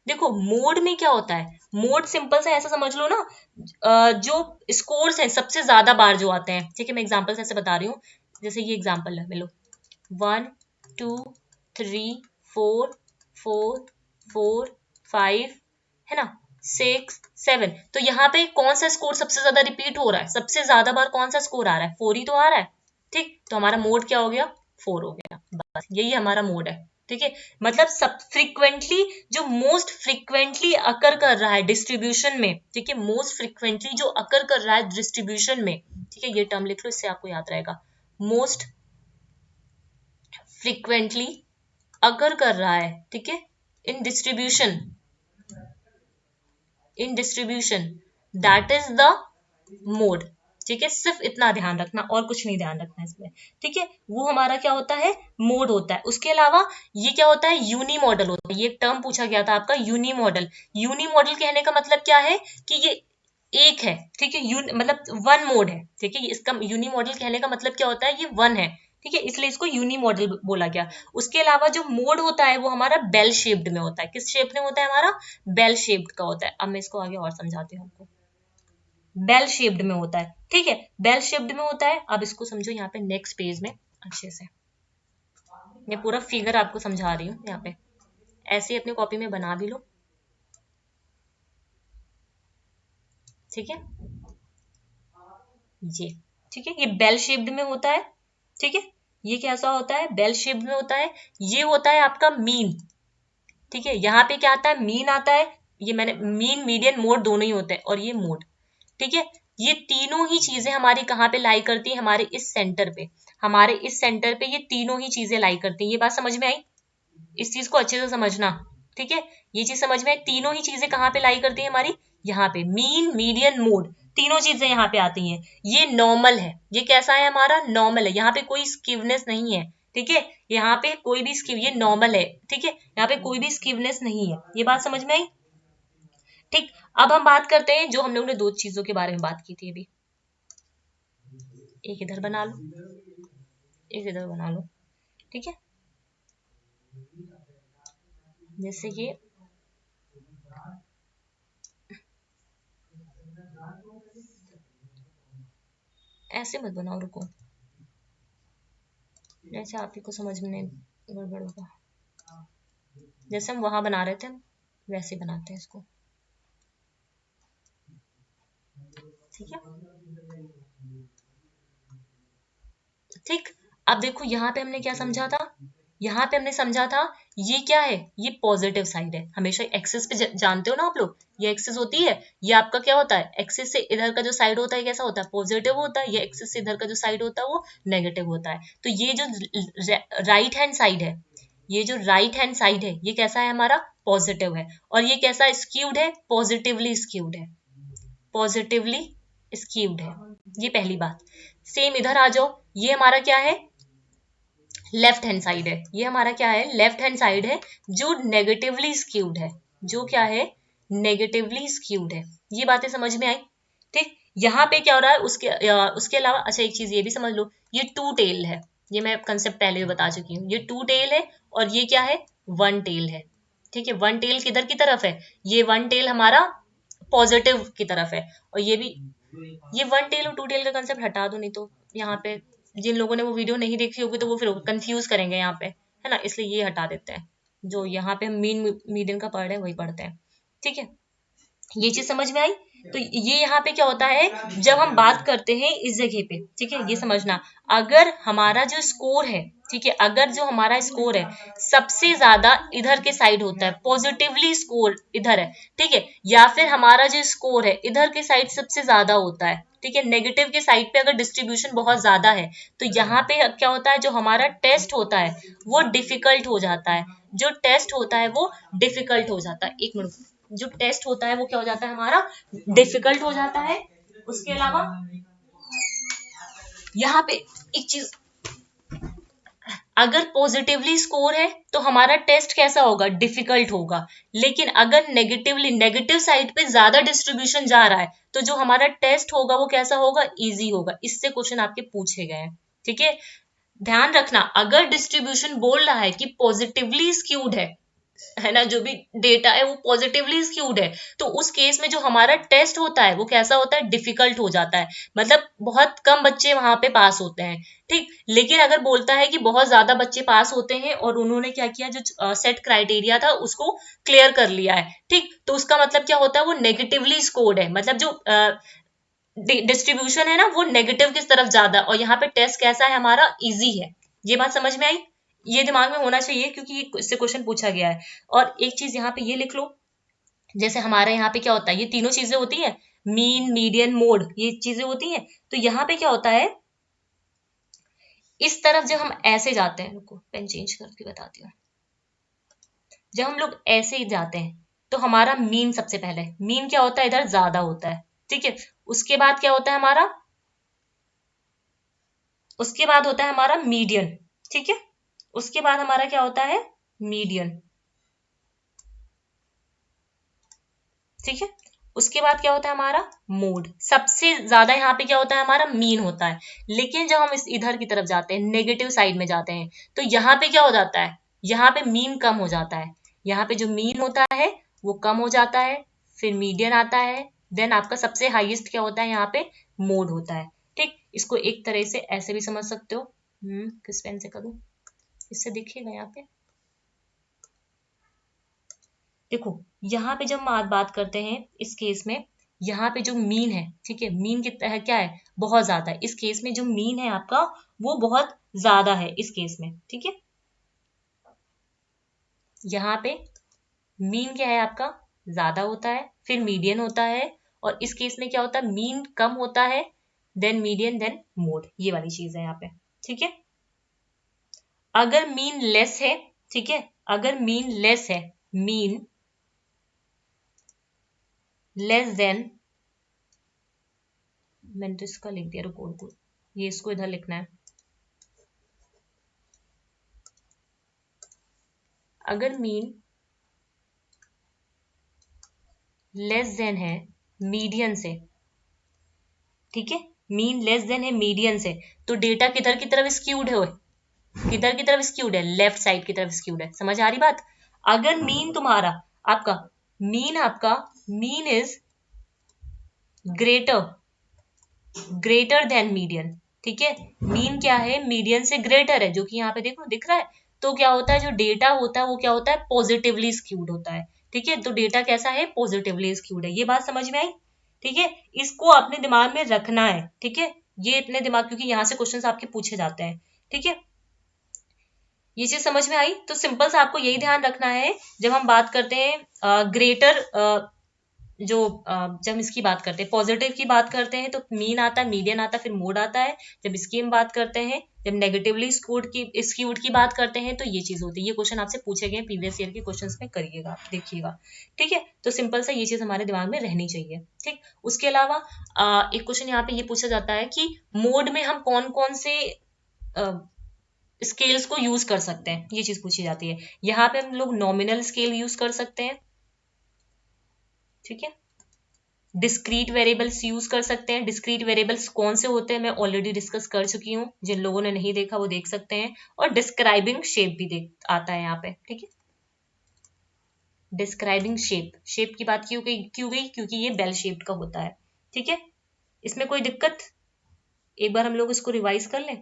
देखो, मोड में क्या होता है, मोड सिंपल से ऐसा समझ लो ना, जो स्कोर्स हैं सबसे ज्यादा बार जो आते हैं, ठीक है, मैं एग्जांपल से ऐसे बता रही हूँ, जैसे ये एग्जांपल है, लो 1 2 3 4 4 4 5 है ना, 6 7, तो यहाँ पे कौन सा स्कोर सबसे ज्यादा रिपीट हो रहा है, सबसे ज्यादा बार कौन सा स्कोर आ रहा है, 4 ही तो आ रहा है। ठीक, तो हमारा मोड क्या हो गया, 4 हो गया, बस यही हमारा मोड है। ठीक है, मतलब सब फ्रीक्वेंटली, जो मोस्ट फ्रीक्वेंटली अकर कर रहा है डिस्ट्रीब्यूशन में, ठीक है, मोस्ट फ्रीक्वेंटली जो अकर कर रहा है डिस्ट्रीब्यूशन में, ठीक है, ये टर्म लिख लो, इससे आपको याद रहेगा, मोस्ट फ्रीक्वेंटली अगर कर रहा है, ठीक है, इन distribution, in distribution, that is the mode. ठीक है, सिर्फ इतना ध्यान रखना और कुछ नहीं ध्यान रखना इसमें। ठीक है, वो हमारा क्या होता है, मोड होता है। उसके अलावा ये क्या होता है, यूनी मॉडल होता है। ये टर्म पूछा गया था आपका, यूनी मॉडल। यूनी मॉडल कहने का मतलब क्या है कि ये एक है, ठीक है, मतलब वन मोड है। ठीक है, इसका यूनी मॉडल कहने का मतलब क्या होता है, ये वन है। ठीक है, इसलिए इसको यूनी मॉडल बोला गया। उसके अलावा जो मोड होता है वो हमारा बेल शेप्ड में होता है। किस शेप में होता है, हमारा बेल शेप्ड का होता है। अब मैं इसको आगे और समझाती हूँ आपको, बेल शेप्ड में होता है। ठीक है, बेल शेप्ड में होता है। अब इसको समझो यहाँ पे नेक्स्ट पेज में अच्छे से, मैं पूरा फिगर आपको समझा रही हूँ यहाँ पे, ऐसे ही अपनी कॉपी में बना भी लो। ठीक है, ये ठीक है, ये बेल शेप्ड में होता है। ठीक है, ये कैसा होता है, बेल शेप्ड में होता है। ये होता है आपका मीन। ठीक है, यहाँ पे क्या आता है, मीन आता है। ये मैंने मीन, मीडियन, मोड दोनों ही होते हैं, और ये मोड। ठीक है, ये तीनों ही चीजें हमारी कहाँ पे लाई करती है, हमारे इस सेंटर पे। हमारे इस सेंटर पे ये तीनों ही चीजें लाई करती हैं। ये बात समझ में आई, इस चीज को अच्छे से समझना। ठीक है, ये चीज समझ में आई, तीनों ही चीजें कहाँ पे लाई करती है हमारी, यहाँ पे, मीन, मीडियन, मोड, तीनों चीजें यहाँ पे आती हैं। ये नॉर्मल है, ये कैसा है हमारा, नॉर्मल है। यहाँ पे कोई स्कीवनेस नहीं है। ठीक है, यहाँ पे कोई भी स्कीव, ये नॉर्मल है। ठीक है, यहाँ पे कोई भी स्कीवनेस नहीं है। ये बात समझ में आई। ठीक, अब हम बात करते हैं, जो हम लोगों ने दो चीजों के बारे में बात की थी अभी, एक इधर बना लो, एक इधर बना लो। ठीक है, जैसे ये ऐसे मत बनाओ, रुको, जैसे आप ही को समझ में नहीं गड़बड़ होगा। जैसे हम वहां बना रहे थे, हम वैसे बनाते हैं इसको। ठीक है, ठीक, अब देखो यहाँ पे हमने क्या समझा था, यहाँ पे हमने समझा था ये क्या है, ये पॉजिटिव साइड है। हमेशा एक्सिस पे जानते हो ना आप लोग, ये एक्सिस होती है, ये आपका क्या होता है, एक्सिस से इधर का जो साइड होता है कैसा होता है, पॉजिटिव होता है। ये एक्सिस से इधर का जो साइड होता है वो नेगेटिव होता है। तो ये जो राइट हैंड साइड है, ये जो राइट हैंड साइड है, ये कैसा है हमारा, पॉजिटिव है। और ये कैसा स्क्यूड है, पॉजिटिवली स्क्यूड है, पॉजिटिवली स्क्यूड है। ये पहली बात। सेम इधर आ जाओ, ये हमारा क्या है, लेफ्ट हैंड साइड है। ये हमारा क्या है, लेफ्ट हैंड साइड है, जो नेगेटिवली स्क्यूड है, जो क्या है, नेगेटिवली स्क्यूड है। ये बातें समझ में आई। ठीक, यहाँ पे क्या हो रहा है, उसके अलावा अच्छा एक चीज ये भी समझ लो, ये टू टेल है। ये मैं कंसेप्ट पहले भी बता चुकी हूँ, ये टू टेल है, और ये क्या है, वन टेल है। ठीक है, वन टेल किधर की तरफ है, ये वन टेल हमारा पॉजिटिव की तरफ है। और ये भी, ये वन टेल और टू टेल का कंसेप्ट हटा दो, नहीं तो यहाँ पे जिन लोगों ने वो वीडियो नहीं देखी होगी तो वो फिर कंफ्यूज करेंगे यहाँ पे, है ना, इसलिए ये हटा देते हैं। जो यहाँ पे हम मीन मीडियन का पढ़ रहे हैं वही पढ़ते हैं। ठीक है, ये चीज समझ में आई। तो ये यहाँ पे क्या होता है, जब हम बात करते हैं इस जगह पे, ठीक है, ये समझना, अगर हमारा जो स्कोर है, ठीक है, अगर जो हमारा स्कोर है सबसे ज्यादा इधर के साइड होता है, पॉजिटिवली स्कोर इधर है, ठीक है, या फिर हमारा जो स्कोर है इधर के साइड सबसे ज्यादा होता है, ठीक है, नेगेटिव के साइड पे अगर डिस्ट्रीब्यूशन बहुत ज्यादा है, तो यहाँ पे क्या होता है, जो हमारा टेस्ट होता है वो डिफिकल्ट हो जाता है। जो टेस्ट होता है वो डिफिकल्ट हो जाता है, एक मिनट, जो टेस्ट होता है वो क्या हो जाता है हमारा, डिफिकल्ट हो जाता है। उसके अलावा यहाँ पे एक चीज अगर पॉजिटिवली स्कोर है तो हमारा टेस्ट कैसा होगा, डिफिकल्ट होगा। लेकिन अगर नेगेटिवली, नेगेटिव साइड पे ज्यादा डिस्ट्रीब्यूशन जा रहा है तो जो हमारा टेस्ट होगा वो कैसा होगा, इजी होगा। इससे क्वेश्चन आपके पूछे गए हैं, ठीक है। ध्यान रखना, अगर डिस्ट्रीब्यूशन बोल रहा है कि पॉजिटिवली स्क्यूड है ना, जो भी डेटा है वो पॉजिटिवली स्क्यूड है, तो उस केस में जो हमारा टेस्ट होता है वो कैसा होता है, डिफिकल्ट हो जाता है। मतलब बहुत कम बच्चे वहां पे पास होते हैं, ठीक। लेकिन अगर बोलता है कि बहुत ज्यादा बच्चे पास होते हैं और उन्होंने क्या किया, जो सेट क्राइटेरिया था उसको क्लियर कर लिया है, ठीक, तो उसका मतलब क्या होता है, वो नेगेटिवली स्कोर्ड है। मतलब जो डिस्ट्रीब्यूशन है ना वो नेगेटिव किस तरफ ज्यादा, और यहाँ पे टेस्ट कैसा है हमारा, इजी है। ये बात समझ में आई, ये दिमाग में होना चाहिए क्योंकि इससे क्वेश्चन पूछा गया है। और एक चीज यहाँ पे ये लिख लो, जैसे हमारे यहाँ पे क्या होता है, ये तीनों चीजें होती है, मीन, मीडियन, मोड, ये चीजें होती हैं। तो यहाँ पे क्या होता है, इस तरफ जब हम ऐसे जाते हैं, रुको पेन चेंज करके बताती हूँ। जब हम लोग ऐसे ही जाते हैं तो हमारा मीन सबसे पहले, मीन क्या होता है, इधर ज्यादा होता है, ठीक है। उसके बाद क्या होता है हमारा, उसके बाद होता है हमारा मीडियन, ठीक है। उसके बाद हमारा क्या होता है, मीडियन, ठीक है। उसके बाद क्या होता है हमारा, मोड। सबसे ज्यादा यहाँ पे क्या होता है हमारा, मीन होता है। लेकिन जब हम इस इधर की तरफ जाते हैं, नेगेटिव साइड में जाते हैं, तो यहाँ पे क्या हो जाता है, यहाँ पे मीन कम हो जाता है। यहाँ पे जो मीन होता है वो कम हो जाता है, फिर मीडियन आता है, देन आपका सबसे हाईएस्ट क्या होता है, यहाँ पे मोड होता है, ठीक। इसको एक तरह से ऐसे भी समझ सकते हो, किस पेन से करूं, इससे दिखेगा यहाँ पे, देखो यहाँ पे जब हम बात करते हैं इस केस में, यहाँ पे जो मीन है, ठीक है, मीन कितना है, क्या है, बहुत ज्यादा है। इस केस में जो मीन है आपका वो बहुत ज्यादा है इस केस में, ठीक है। यहाँ पे मीन क्या है आपका, ज्यादा होता है, फिर मीडियन होता है, और इस केस में क्या होता है, मीन कम होता है, देन मीडियन, देन मोड, ये वाली चीज है यहाँ पे, ठीक है। अगर मीन लेस है, ठीक है, अगर मीन लेस है, मीन लेस देन, मैंने तो इसका लिख दिया, रुको रुको, ये इसको इधर लिखना है। अगर मीन लेस देन है मीडियन से, ठीक है, मीन लेस देन है मीडियन से, तो डेटा किधर की तरफ स्क्यूड है, किधर की तरफ स्क्यूड है, लेफ्ट साइड की तरफ स्क्यूड है। समझ आ रही बात। अगर मीन तुम्हारा, आपका mean is greater, greater than median, ठीक है। मीन क्या है, मीडियन से ग्रेटर है, जो कि यहाँ पे देखो दिख रहा है। तो क्या होता है, जो डेटा होता है वो क्या होता है, पॉजिटिवली स्क्यूड होता है, ठीक है। तो डेटा कैसा है, पॉजिटिवली स्क्यूड है। ये बात समझ में आई, ठीक है। इसको अपने दिमाग में रखना है, ठीक है। ये अपने दिमाग, क्योंकि यहाँ से क्वेश्चंस आपके पूछे जाते हैं, ठीक है। ये चीज समझ में आई। तो सिंपल सा आपको यही ध्यान रखना है, जब हम बात करते हैं ग्रेटर, जब इसकी बात करते हैं, पॉजिटिव की बात करते हैं, तो मीन आता है, मीडियन आता है, फिर मोड आता है। जब इसकी हम बात करते हैं, जब नेगेटिवली स्क्यूड की बात करते हैं, तो ये चीज होती है। ये क्वेश्चन आपसे पूछे गए प्रीवियस ईयर के क्वेश्चंस में, करिएगा, देखिएगा, ठीक है। तो सिंपल सा ये चीज हमारे दिमाग में रहनी चाहिए, ठीक। उसके अलावा एक क्वेश्चन यहाँ पे ये पूछा जाता है कि मोड में हम कौन कौन से स्केल्स को यूज कर सकते हैं, ये चीज पूछी जाती है। यहाँ पे हम लोग नॉमिनल स्केल यूज कर सकते हैं, ठीक है। डिस्क्रीट वेरिएबल्स यूज कर सकते हैं। डिस्क्रीट वेरिएबल्स कौन से होते हैं मैं ऑलरेडी डिस्कस कर चुकी हूँ, जिन लोगों ने नहीं देखा वो देख सकते हैं। और डिस्क्राइबिंग शेप भी देख आता है यहाँ पे, ठीक है। डिस्क्राइबिंग शेप, शेप की बात क्यों गई, क्योंकि ये बेल शेप्ड का होता है, ठीक है। इसमें कोई दिक्कत, एक बार हम लोग इसको रिवाइज कर लें,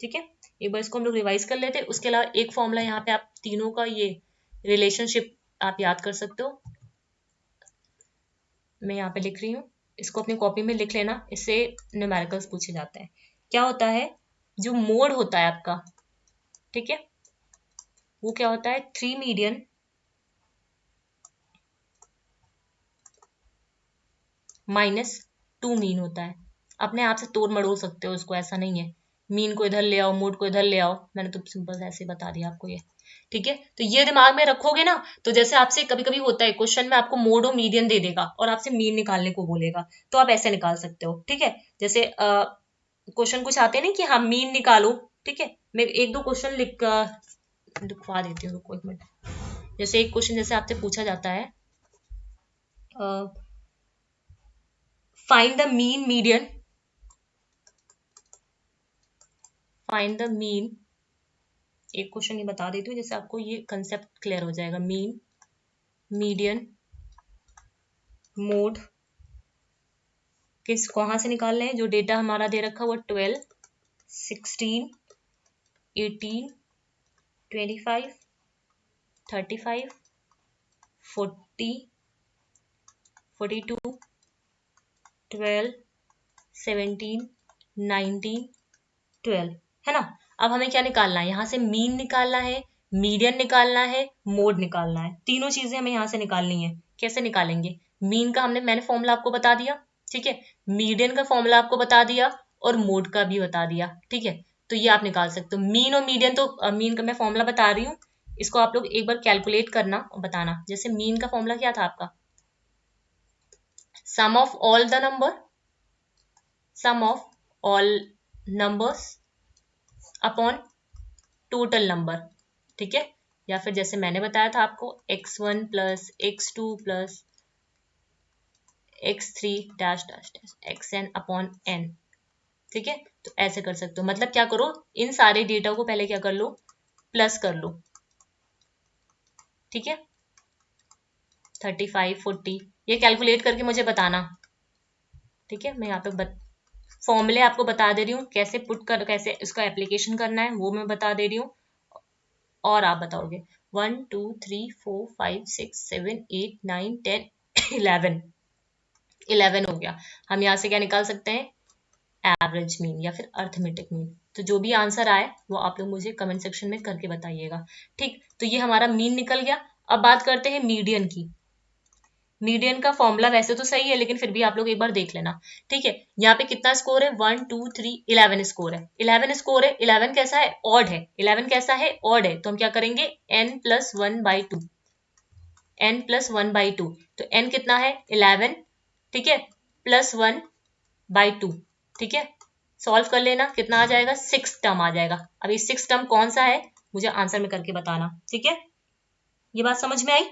ठीक है। एक बार इसको हम लोग रिवाइज कर लेते हैं। उसके अलावा एक फॉर्मूला यहाँ पे आप तीनों का ये रिलेशनशिप आप याद कर सकते हो, मैं यहाँ पे लिख रही हूँ, इसको अपनी कॉपी में लिख लेना, इससे न्यूमेरिकल्स पूछे जाते हैं। क्या होता है, जो मोड होता है आपका, ठीक है, वो क्या होता है, 3 मीडियन माइनस 2 मीन होता है। अपने आप से तोड़ मड़ोड़ सकते हो इसको, ऐसा नहीं है मीन को इधर ले आओ, मोड को इधर ले आओ, मैंने तो सिंपल ऐसे बता दिया आपको ये, ठीक है। तो ये दिमाग में रखोगे ना, तो जैसे आपसे कभी कभी होता है क्वेश्चन में आपको मोड और मीडियन दे देगा और आपसे मीन निकालने को बोलेगा, तो आप ऐसे निकाल सकते हो, ठीक है। जैसे क्वेश्चन कुछ आते हैं ना कि हाँ मीन निकालो, ठीक है, मैं एक दो क्वेश्चन लिखवा देती हूँ, रुको एक मिनट। जैसे एक क्वेश्चन जैसे आपसे पूछा जाता है, find the mean median, find the mean, एक क्वेश्चन ये बता देती हूँ जैसे आपको ये कंसेप्ट क्लियर हो जाएगा। मीन, मीडियन, मोड किस कहाँ से निकाल रहे हैं, जो डेटा हमारा दे रखा वो 12, 16, 18, 25, 35, 40, 42, 12, 17, 19, 12, है ना। अब हमें क्या निकालना है, यहाँ से मीन निकालना है, मीडियन निकालना है, मोड निकालना है। तीनों चीजें हमें यहाँ से निकालनी है। कैसे निकालेंगे, मीन का मैंने फॉर्मूला आपको बता दिया, ठीक है, मीडियन का फॉर्मूला आपको बता दिया और मोड का भी बता दिया, ठीक है। तो ये आप निकाल सकते हो। मीन और मीडियन तो मीन का मैं फॉर्मूला बता रही हूँ, इसको आप लोग एक बार कैलकुलेट करना और बताना। जैसे मीन का फॉर्मूला क्या था आपका, sum of all the number, sum of all numbers upon total number, ठीक है। या फिर जैसे मैंने बताया था आपको x1 plus x2 plus x3 dash dash dash xn upon n, ठीक है। तो ऐसे कर सकते हो, मतलब क्या करो, इन सारे डेटा को पहले क्या कर लो, प्लस कर लो, ठीक है। 35, 40 ये कैलकुलेट करके मुझे बताना, ठीक है। मैं यहाँ पे फॉर्मूले आपको बता दे रही हूँ, कैसे पुट कर, कैसे इसका एप्लीकेशन करना है वो मैं बता दे रही हूँ, और आप बताओगे। 1 2 3 4 5 6 7 8 9 10 11, 11 हो गया। हम यहाँ से क्या निकाल सकते हैं, एवरेज मीन या फिर अर्थमेटिक मीन। तो जो भी आंसर आए वो आप लोग मुझे कमेंट सेक्शन में करके बताइएगा, ठीक। तो ये हमारा मीन निकल गया। अब बात करते हैं मीडियन की। मीडियन का फॉर्मूला वैसे तो सही है, लेकिन फिर भी आप लोग एक बार देख लेना, ठीक है। यहाँ पे कितना स्कोर है, 1 2 3 11 स्कोर है, 11 स्कोर है। 11 कैसा है, ऑड है। 11 कैसा है, ऑड है। तो हम क्या करेंगे, n प्लस 1/2, n प्लस 1/2। तो n कितना है, 11, ठीक है, प्लस 1/2, ठीक है। सॉल्व कर लेना, कितना आ जाएगा, 6 टर्म आ जाएगा। अब ये 6 टर्म कौन सा है मुझे आंसर में करके बताना, ठीक है। ये बात समझ में आई,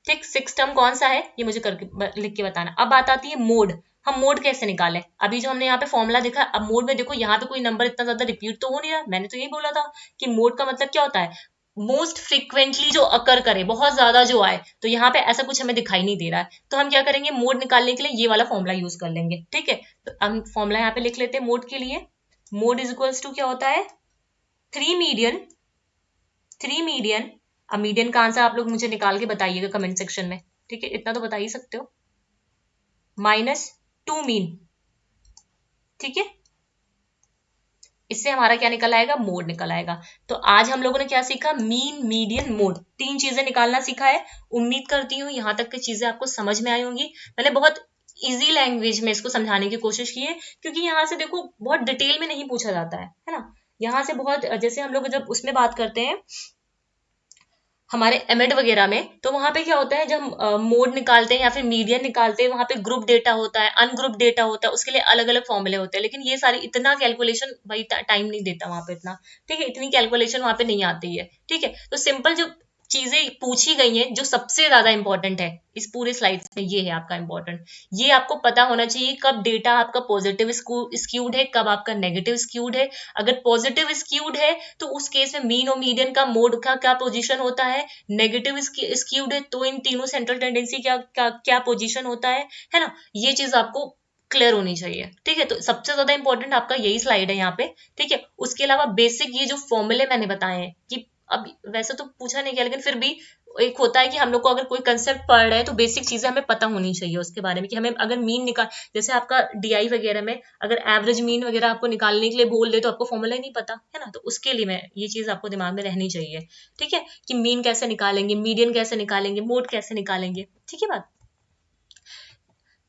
ठीक। 6 टर्म कौन सा है ये मुझे करके लिख के बताना। अब बात आती है मोड। हम मोड कैसे निकालें, अभी जो हमने यहाँ पे फॉर्मूला देखा, अब मोड में देखो यहाँ पे कोई नंबर इतना ज्यादा रिपीट तो हो नहीं रहा। मैंने तो यही बोला था कि मोड का मतलब क्या होता है, मोस्ट फ्रिक्वेंटली जो अकर करे, बहुत ज्यादा जो आए। तो यहाँ पे ऐसा कुछ हमें दिखाई नहीं दे रहा है, तो हम क्या करेंगे, मोड निकालने के लिए ये वाला फॉर्मूला यूज कर लेंगे, ठीक है। तो हम फॉर्मूला यहाँ पे लिख लेते हैं मोड के लिए। मोड इज इक्वल्स टू क्या होता है, 3 मीडियन, 3 मीडियन। अब मीडियन का आंसर आप लोग मुझे निकाल के बताइएगा कमेंट सेक्शन में, ठीक है, इतना तो बता ही सकते हो, -2 मीन, ठीक है। इससे हमारा क्या निकल आएगा, मोड निकल आएगा। तो आज हम लोगों ने क्या सीखा, मीन, मीडियन, मोड, 3 चीजें निकालना सीखा है। उम्मीद करती हूँ यहाँ तक की चीजें आपको समझ में आई होंगी। मैंने बहुत इजी लैंग्वेज में इसको समझाने की कोशिश की है, क्योंकि यहाँ से देखो बहुत डिटेल में नहीं पूछा जाता है ना। यहाँ से बहुत, जैसे हम लोग जब उसमें बात करते हैं हमारे एमएड वगैरह में, तो वहां पे क्या होता है, जब हम मोड निकालते हैं या फिर मीडियन निकालते हैं, वहां पे ग्रुप डेटा होता है, अनग्रुप डेटा होता है, उसके लिए अलग अलग फॉर्मूले होते हैं। लेकिन ये सारी इतना कैलकुलेशन भाई टाइम नहीं देता वहां पे इतना, ठीक है, इतनी कैलकुलेशन वहां पे नहीं आती है, ठीक है। तो सिंपल जो चीजें पूछी गई हैं, जो सबसे ज्यादा इंपॉर्टेंट है इस पूरे स्लाइड्स में, ये है आपका इंपॉर्टेंट। ये आपको पता होना चाहिए कब डेटा आपका पॉजिटिव स्क्यूड है, कब आपका नेगेटिव स्क्यूड है। अगर पॉजिटिव स्क्यूड है तो उस केस में मीन और मीडियन का मोड का क्या पोजीशन होता है, नेगेटिव स्क्यूड है तो इन तीनों सेंट्रल टेंडेंसी क्या पोजीशन होता है ना। ये चीज आपको क्लियर होनी चाहिए, ठीक है। तो सबसे ज्यादा इंपॉर्टेंट आपका यही स्लाइड है यहाँ पे, ठीक है। उसके अलावा बेसिक ये जो फॉर्मूले मैंने बताए हैं, कि अब वैसे तो पूछा नहीं गया, लेकिन फिर भी एक होता है कि हम लोग को अगर कोई कंसेप्ट पढ़ रहे हैं तो बेसिक चीजें हमें पता होनी चाहिए उसके बारे में, कि हमें अगर मीन निकाल, जैसे आपका डीआई वगैरह में अगर एवरेज मीन वगैरह आपको निकालने के लिए बोल दे तो आपको फॉर्मूला ही नहीं पता है ना। तो उसके लिए मैं ये चीज आपको दिमाग में रहनी चाहिए, ठीक है, कि मीन कैसे निकालेंगे, मीडियन कैसे निकालेंगे, मोड कैसे निकालेंगे, ठीक है बात।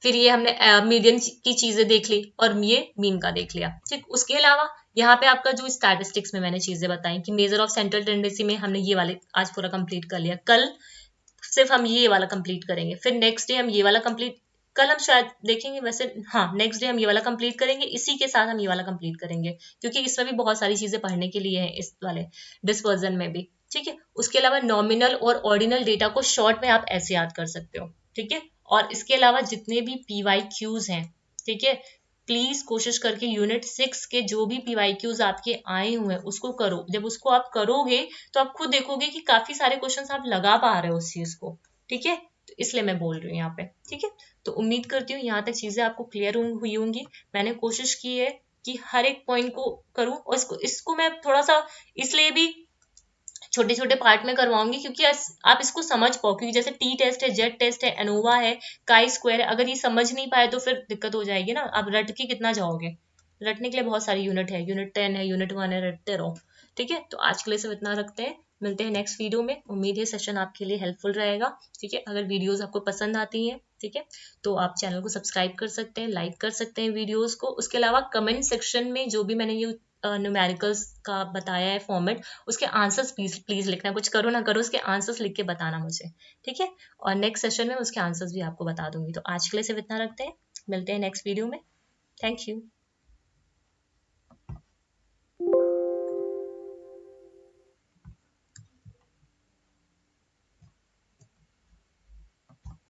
फिर ये हमने मीडियन की चीजें देख ली और ये मीन का देख लिया, ठीक। उसके अलावा यहाँ पे आपका जो स्टैटिस्टिक्स में मैंने चीजें बताई कि मेजर ऑफ सेंट्रल टेंडेंसी में हमने ये वाले आज पूरा कंप्लीट कर लिया। कल सिर्फ हम ये वाला कंप्लीट करेंगे, फिर नेक्स्ट डे हम ये वाला कंप्लीट कल हम शायद देखेंगे, वैसे हाँ नेक्स्ट डे हम ये वाला कंप्लीट करेंगे, इसी के साथ हम ये वाला कंप्लीट करेंगे, क्योंकि इसमें भी बहुत सारी चीजें पढ़ने के लिए है इस वाले डिस्पर्जन में भी। ठीक है, उसके अलावा नॉमिनल और ऑर्डिनल डेटा को शॉर्ट में आप ऐसे याद कर सकते हो। ठीक है, और इसके अलावा जितने भी PYQs हैं, ठीक है, प्लीज कोशिश करके यूनिट 6 के जो भी PYQs आपके आए हुए हैं उसको करो। जब उसको आप करोगे तो आप खुद देखोगे कि काफी सारे क्वेश्चंस आप लगा पा रहे हो उस चीज को। ठीक है, तो इसलिए मैं बोल रही हूँ यहाँ पे। ठीक है, तो उम्मीद करती हूँ यहाँ तक चीजें आपको क्लियर हुई होंगी। मैंने कोशिश की है कि हर एक पॉइंट को करूँ, और इसको इसको मैं थोड़ा सा इसलिए भी छोटे छोटे पार्ट में करवाऊंगी क्योंकि आप इसको समझ पाओ, क्योंकि जैसे टी टेस्ट है, जेट टेस्ट है, एनोवा है, काई स्क्वायर है, अगर ये समझ नहीं पाए तो फिर दिक्कत हो जाएगी ना। आप रट के कितना जाओगे, रटने के लिए बहुत सारी यूनिट है, यूनिट 10 है, यूनिट 1 है, रटते रहो। ठीक है, तो आज के लिए सब इतना रखते हैं, मिलते हैं नेक्स्ट वीडियो में। उम्मीद है सेशन आपके लिए हेल्पफुल रहेगा। ठीक है, अगर वीडियोस आपको पसंद आती हैं, ठीक है, तो आप चैनल को सब्सक्राइब कर सकते हैं, लाइक कर सकते हैं वीडियोस को। उसके अलावा कमेंट सेक्शन में जो भी मैंने ये न्यूमेरिकल्स का बताया है फॉर्मेट, उसके आंसर्स प्लीज प्लीज लिखना, कुछ करो ना करो उसके आंसर्स लिख के बताना मुझे। ठीक है, और नेक्स्ट सेशन में उसके आंसर्स भी आपको बता दूंगी। तो आज के लिए सिर्फ इतना रखते हैं, मिलते हैं नेक्स्ट वीडियो में। Thank you.